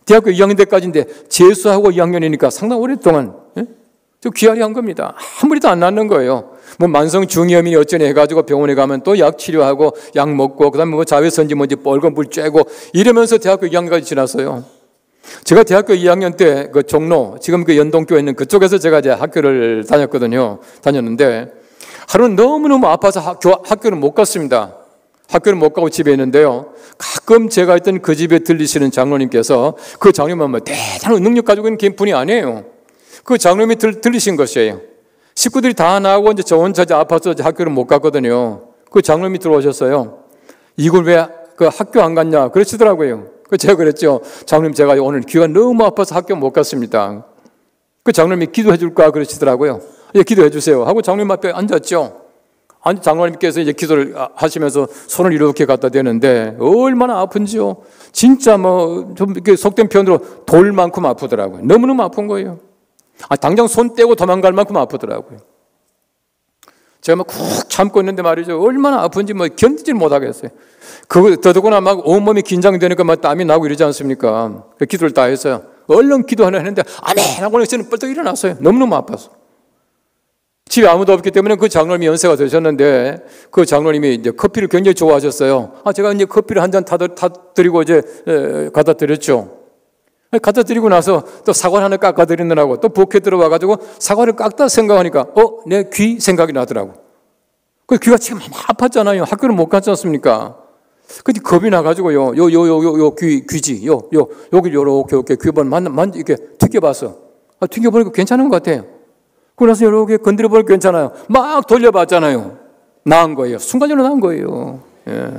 F: 대학교 2학년 때까지인데 재수하고 2학년이니까 상당히 오랫동안 저 귀앓이 한 겁니다. 아무리도 안 낫는 거예요. 뭐 만성 중이염이 어쩌니 해가지고 병원에 가면 또 약 치료하고 약 먹고 그다음에 뭐 자외선지 뭔지 빨간 불 쬐고 이러면서 대학교 2학년까지 지났어요. 제가 대학교 2학년 때 그 종로 지금 그 연동교에 있는 그쪽에서 제가 이제 학교를 다녔는데 하루는 너무너무 아파서 학교를 못 갔습니다. 학교를 못 가고 집에 있는데요. 가끔 제가 있던 그 집에 들리시는 장로님께서 그 장로님은 뭐 대단한 능력 가지고 있는 분이 아니에요. 그 장로님이 들리신 것이에요. 식구들이 다 나가고 이제 저 혼자 아파서 학교를 못 갔거든요. 그 장로님이 들어오셨어요. 이걸 왜 그 학교 안 갔냐 그러시더라고요. 그 제가 그랬죠. 장로님 제가 오늘 귀가 너무 아파서 학교 못 갔습니다. 그 장로님이 기도해 줄까 그러시더라고요. 예, 기도해 주세요 하고 장로님 앞에 앉았죠. 장로님께서 이제 기도를 하시면서 손을 이렇게 갖다 대는데 얼마나 아픈지요. 진짜 뭐 좀 이렇게 속된 표현으로 돌만큼 아프더라고요. 너무너무 아픈 거예요. 당장 손 떼고 도망갈 만큼 아프더라고요. 제가 막 쿡 참고 있는데 말이죠. 얼마나 아픈지 뭐 견디질 못하겠어요. 그거 더더구나 막 온몸이 긴장되니까 막 땀이 나고 이러지 않습니까? 기도를 다 했어요. 얼른 기도하려 했는데 아멘 하고 저는 뻘떡 일어났어요. 너무너무 아파서. 집에 아무도 없기 때문에 그 장로님이 연세가 되셨는데 그 장로님이 이제 커피를 굉장히 좋아하셨어요. 제가 이제 커피를 한 잔 타드리고 이제 갖다 드렸죠. 갖다 드리고 나서 또 사과를 하나 깎아 드리느라고 또 부엌에 들어와가지고 사과를 깎다 생각하니까 내 귀 생각이 나더라고. 그 귀가 지금 아팠잖아요. 학교를 못 갔지 않습니까? 근데 겁이 나가지고요. 귀지 여기 요렇게 귀번 이렇게 튀겨봤어. 튀겨보니까 괜찮은 것 같아요. 그래서 이렇게 건드려보니까 괜찮아요. 막 돌려봤잖아요. 나은 거예요. 순간적으로 나은 거예요. 예.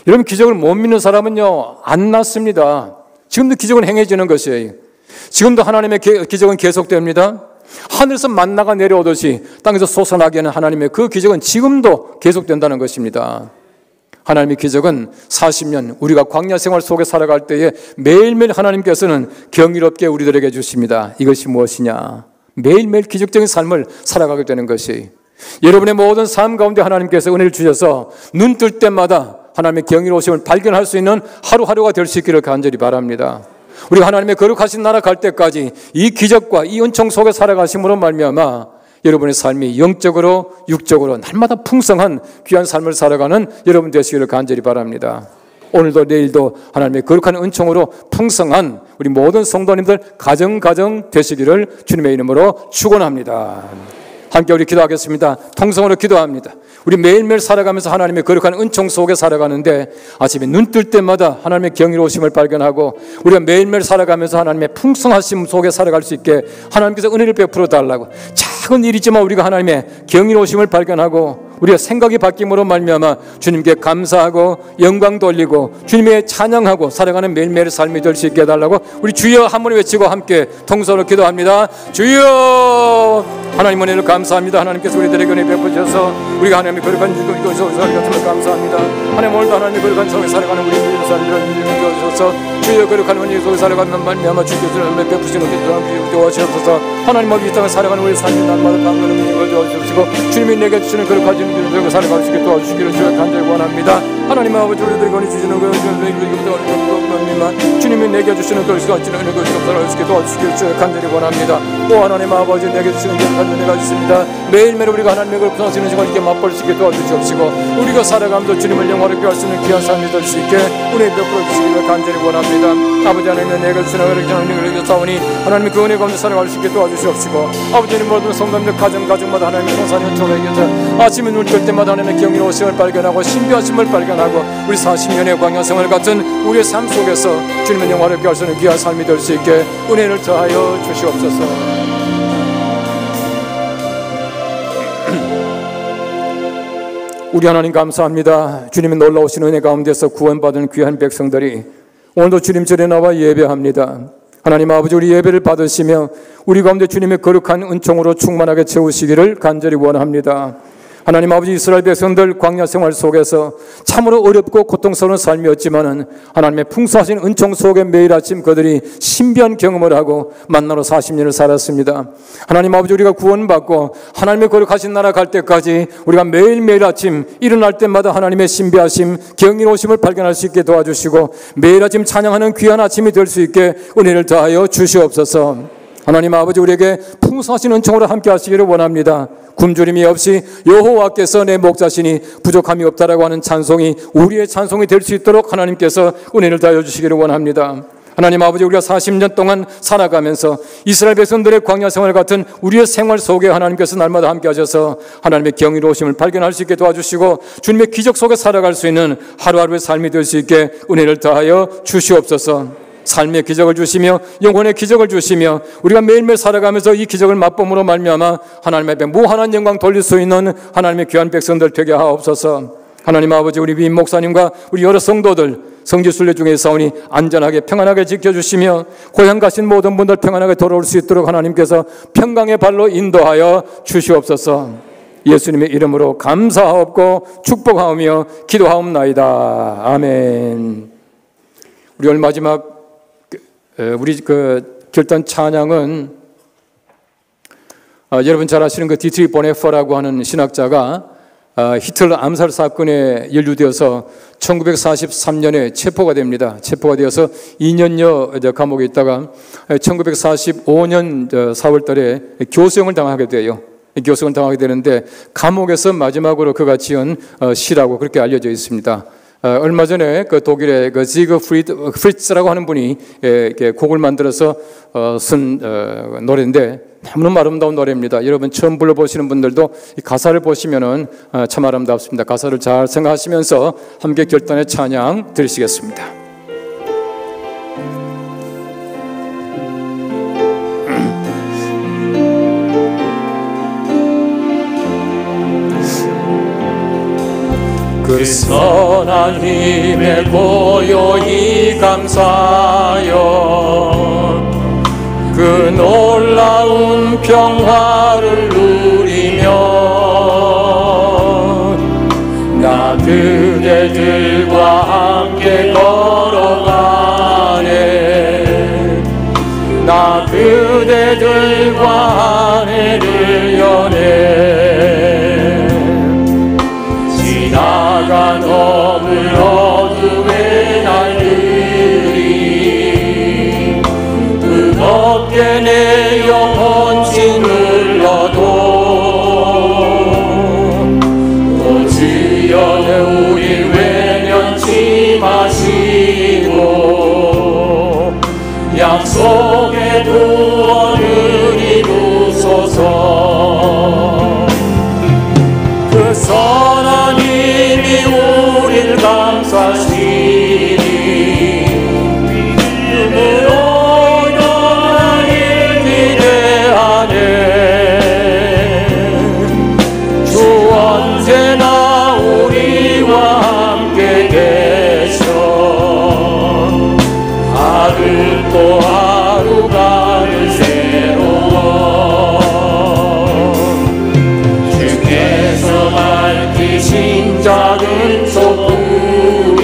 F: 여러분 기적을 못 믿는 사람은요 안 낫습니다. 지금도 기적은 행해지는 것이에요. 지금도 하나님의 기적은 계속됩니다. 하늘에서 만나가 내려오듯이 땅에서 솟아나게 하는 하나님의 그 기적은 지금도 계속된다는 것입니다. 하나님의 기적은 40년 우리가 광야 생활 속에 살아갈 때에 매일매일 하나님께서는 경이롭게 우리들에게 주십니다. 이것이 무엇이냐? 매일매일 기적적인 삶을 살아가게 되는 것이 여러분의 모든 삶 가운데 하나님께서 은혜를 주셔서 눈 뜰 때마다 하나님의 경이로우심을 발견할 수 있는 하루하루가 될 수 있기를 간절히 바랍니다. 우리가 하나님의 거룩하신 나라 갈 때까지 이 기적과 이 은총 속에 살아가심으로 말미암아 여러분의 삶이 영적으로 육적으로 날마다 풍성한 귀한 삶을 살아가는 여러분 되시기를 간절히 바랍니다. 오늘도 내일도 하나님의 거룩한 은총으로 풍성한 우리 모든 성도님들 가정 되시기를 주님의 이름으로 축원합니다. 함께 우리 기도하겠습니다. 통성으로 기도합니다. 우리 매일매일 살아가면서 하나님의 거룩한 은총 속에 살아가는데 아침에 눈 뜰 때마다 하나님의 경이로우심을 발견하고 우리가 매일매일 살아가면서 하나님의 풍성하심 속에 살아갈 수 있게 하나님께서 은혜를 베풀어 달라고 작은 일이지만 우리가 하나님의 경이로우심을 발견하고 우리가 생각이 바뀜으로 말미암아 주님께 감사하고 영광 돌리고 주님의 찬양하고 살아가는 매일매일의 삶이 될 수 있게 해달라고 우리 주여 한 번 외치고 함께 통성으로 기도합니다. 주여 하나님 은혜를 감사합니다. 하나님께서 우리들에게 은혜 베푸셔서 우리가 하나님의 거룩한 이곳에 살아가심을 감사합니다. 하나님 오늘도 하나님의 거룩한 속에 살아가는 우리 삶을 주셔서 주여 거룩한 은혜 속에 살아가는 말미암아 주께서 은혜 베푸시는 우리 도와주셔서 하나님 아버지 이 땅을 살아가는 우리 삶이 날마다 강건한 믿음을 도와주시고 주님이 내게 주시는 그릇 가지는 믿음을 살아갈 수 있게 도와주시기를 주여 간절히 원합니다. 하나님 아버지 우리들이 건이 주시는 그릇 주님이 내게 주시는 그릇 가지는 은혜 그릇 살아갈 수 있게 도와주시기를 주여 간절히 원합니다. 오 하나님 아버지 내게 주시는 그릇 가지는 은혜가 있습니다. 매일매일 우리가 하나님의 그릇 부상하시는 시간을 이렇게 맛볼 수 있게 도와주시옵시고 우리가 살아가면서 주님을 영화롭게 할 수 있는 귀한 삶이 될 수 있게 은혜 베풀어 주시기를 간절히 원합니다. 아버지 하나님의 내가 주시는 은혜를 싸우니 하나님의 그 은혜 가운데 살아갈 수 있게 도와주시옵시고 아버지님 모든 성도님들 가정마다 하나님의 성산의 초래에서 아침에 눈을 뜰 때마다 하나님의 경이로우심을 발견하고 신비하심을 발견하고 우리 40년의 광야생활 같은 우리의 삶 속에서 주님의 영화롭게 할 수 있는 귀한 삶이 될 수 있게 은혜를 더하여 주시옵소서. 우리 하나님 감사합니다. 주님의 놀라우신 은혜 가운데서 구원받은 귀한 백성들이 오늘도 주님 절에 나와 예배합니다. 하나님 아버지 우리 예배를 받으시며 우리 가운데 주님의 거룩한 은총으로 충만하게 채우시기를 간절히 원합니다. 하나님 아버지 이스라엘 백성들 광야 생활 속에서 참으로 어렵고 고통스러운 삶이었지만은 하나님의 풍성하신 은총 속에 매일 아침 그들이 신비한 경험을 하고 만나러 40년을 살았습니다. 하나님 아버지 우리가 구원받고 하나님의 거룩하신 나라 갈 때까지 우리가 매일매일 아침 일어날 때마다 하나님의 신비하심 경이로우심을 발견할 수 있게 도와주시고 매일 아침 찬양하는 귀한 아침이 될 수 있게 은혜를 더하여 주시옵소서. 하나님 아버지 우리에게 풍성하신 은총으로 함께 하시기를 원합니다. 굶주림이 없이 여호와께서 내 목자시니 부족함이 없다라고 하는 찬송이 우리의 찬송이 될 수 있도록 하나님께서 은혜를 다하여 주시기를 원합니다. 하나님 아버지 우리가 40년 동안 살아가면서 이스라엘 백성들의 광야 생활 같은 우리의 생활 속에 하나님께서 날마다 함께 하셔서 하나님의 경이로우심을 발견할 수 있게 도와주시고 주님의 기적 속에 살아갈 수 있는 하루하루의 삶이 될 수 있게 은혜를 다하여 주시옵소서. 삶의 기적을 주시며 영혼의 기적을 주시며 우리가 매일매일 살아가면서 이 기적을 맛봄으로 말미암아 하나님 앞에 무한한 영광 돌릴 수 있는 하나님의 귀한 백성들 되게 하옵소서. 하나님 아버지 우리 위임 목사님과 우리 여러 성도들 성지순례 중에 있사오니 안전하게 평안하게 지켜주시며 고향 가신 모든 분들 평안하게 돌아올 수 있도록 하나님께서 평강의 발로 인도하여 주시옵소서. 예수님의 이름으로 감사하옵고 축복하오며 기도하옵나이다. 아멘. 우리 오늘 마지막 우리 결단 찬양은 여러분 잘 아시는 그 디트리 보네퍼라고 하는 신학자가 히틀러 암살 사건에 연루되어서 1943년에 체포가 됩니다. 체포가 되어서 2년여 감옥에 있다가 1945년 4월 달에 교수형을 당하게 돼요. 교수형을 당하게 되는데 감옥에서 마지막으로 그가 지은 시라고 그렇게 알려져 있습니다. 얼마 전에 그 독일의 그 지그프리드 프리츠라고 하는 분이 곡을 만들어서 쓴 노래인데 너무너무 아름다운 노래입니다. 여러분 처음 불러보시는 분들도 이 가사를 보시면은 참 아름답습니다. 가사를 잘 생각하시면서 함께 결단의 찬양 드리시겠습니다. 그 선한 힘에 고요히 감사하여 그 놀라운 평화를 누리며 나 그대들과 함께 걸어가네. 나 그대들과 한 해를 여네. 지나간 어물 어둠의 날들이 무겁게 내 영혼 짓눌러도 또 주여 우리 외면치 마시고 약속의 구원을 이루소서. 그 선한 힘이 우릴 감싸시니 믿음으로 영원히 기대하네. 주 언제나 우리와 함께 계셔 하루 또 하루가 새로워. 밝히신 작은 촛불이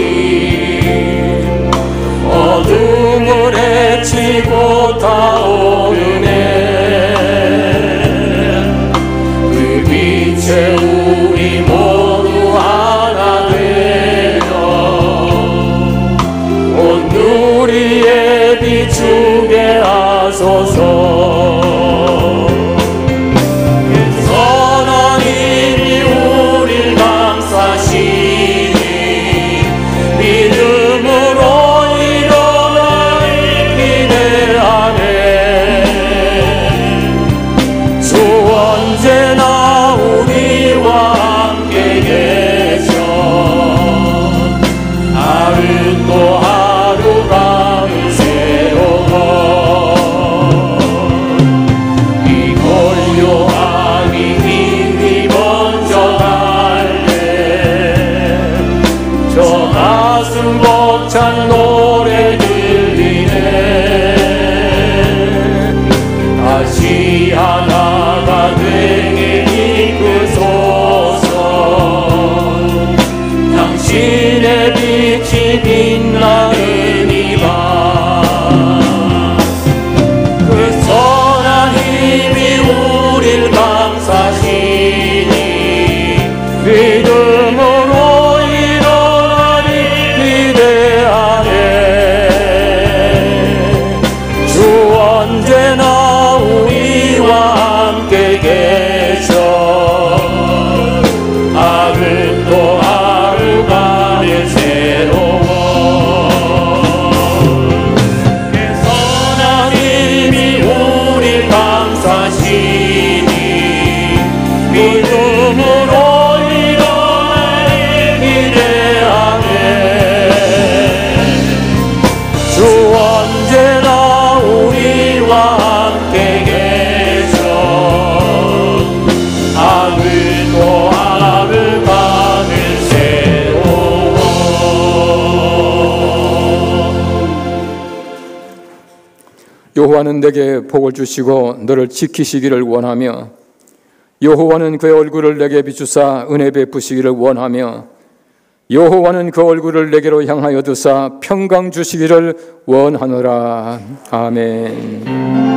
F: 어둠을 헤치고 타오르네.
E: 가슴 벅찬 노래 들리네. 다시 하나가 되게 이끄소서. 당신의 빛이 빛나는 이 밤, 그 선한 힘이 우릴 감싸시니 믿음으로 일어나니 기대하네. 주 언제나 우리와 함께 계셔. 하루 또 하루가 늘 새로워. 그 선한 힘이 우릴 감싸시니 믿음으로 일어나니 기대하네. 주 언제나 우리와 함께 계셔. 하루 또 하루가 늘 새로워.
F: 여호와는 내게 복을 주시고 너를 지키시기를 원하며 여호와는 그의 얼굴을 내게 비추사 은혜 베푸시기를 원하며 여호와는 그 얼굴을 내게로 향하여 두사 평강 주시기를 원하노라. 아멘.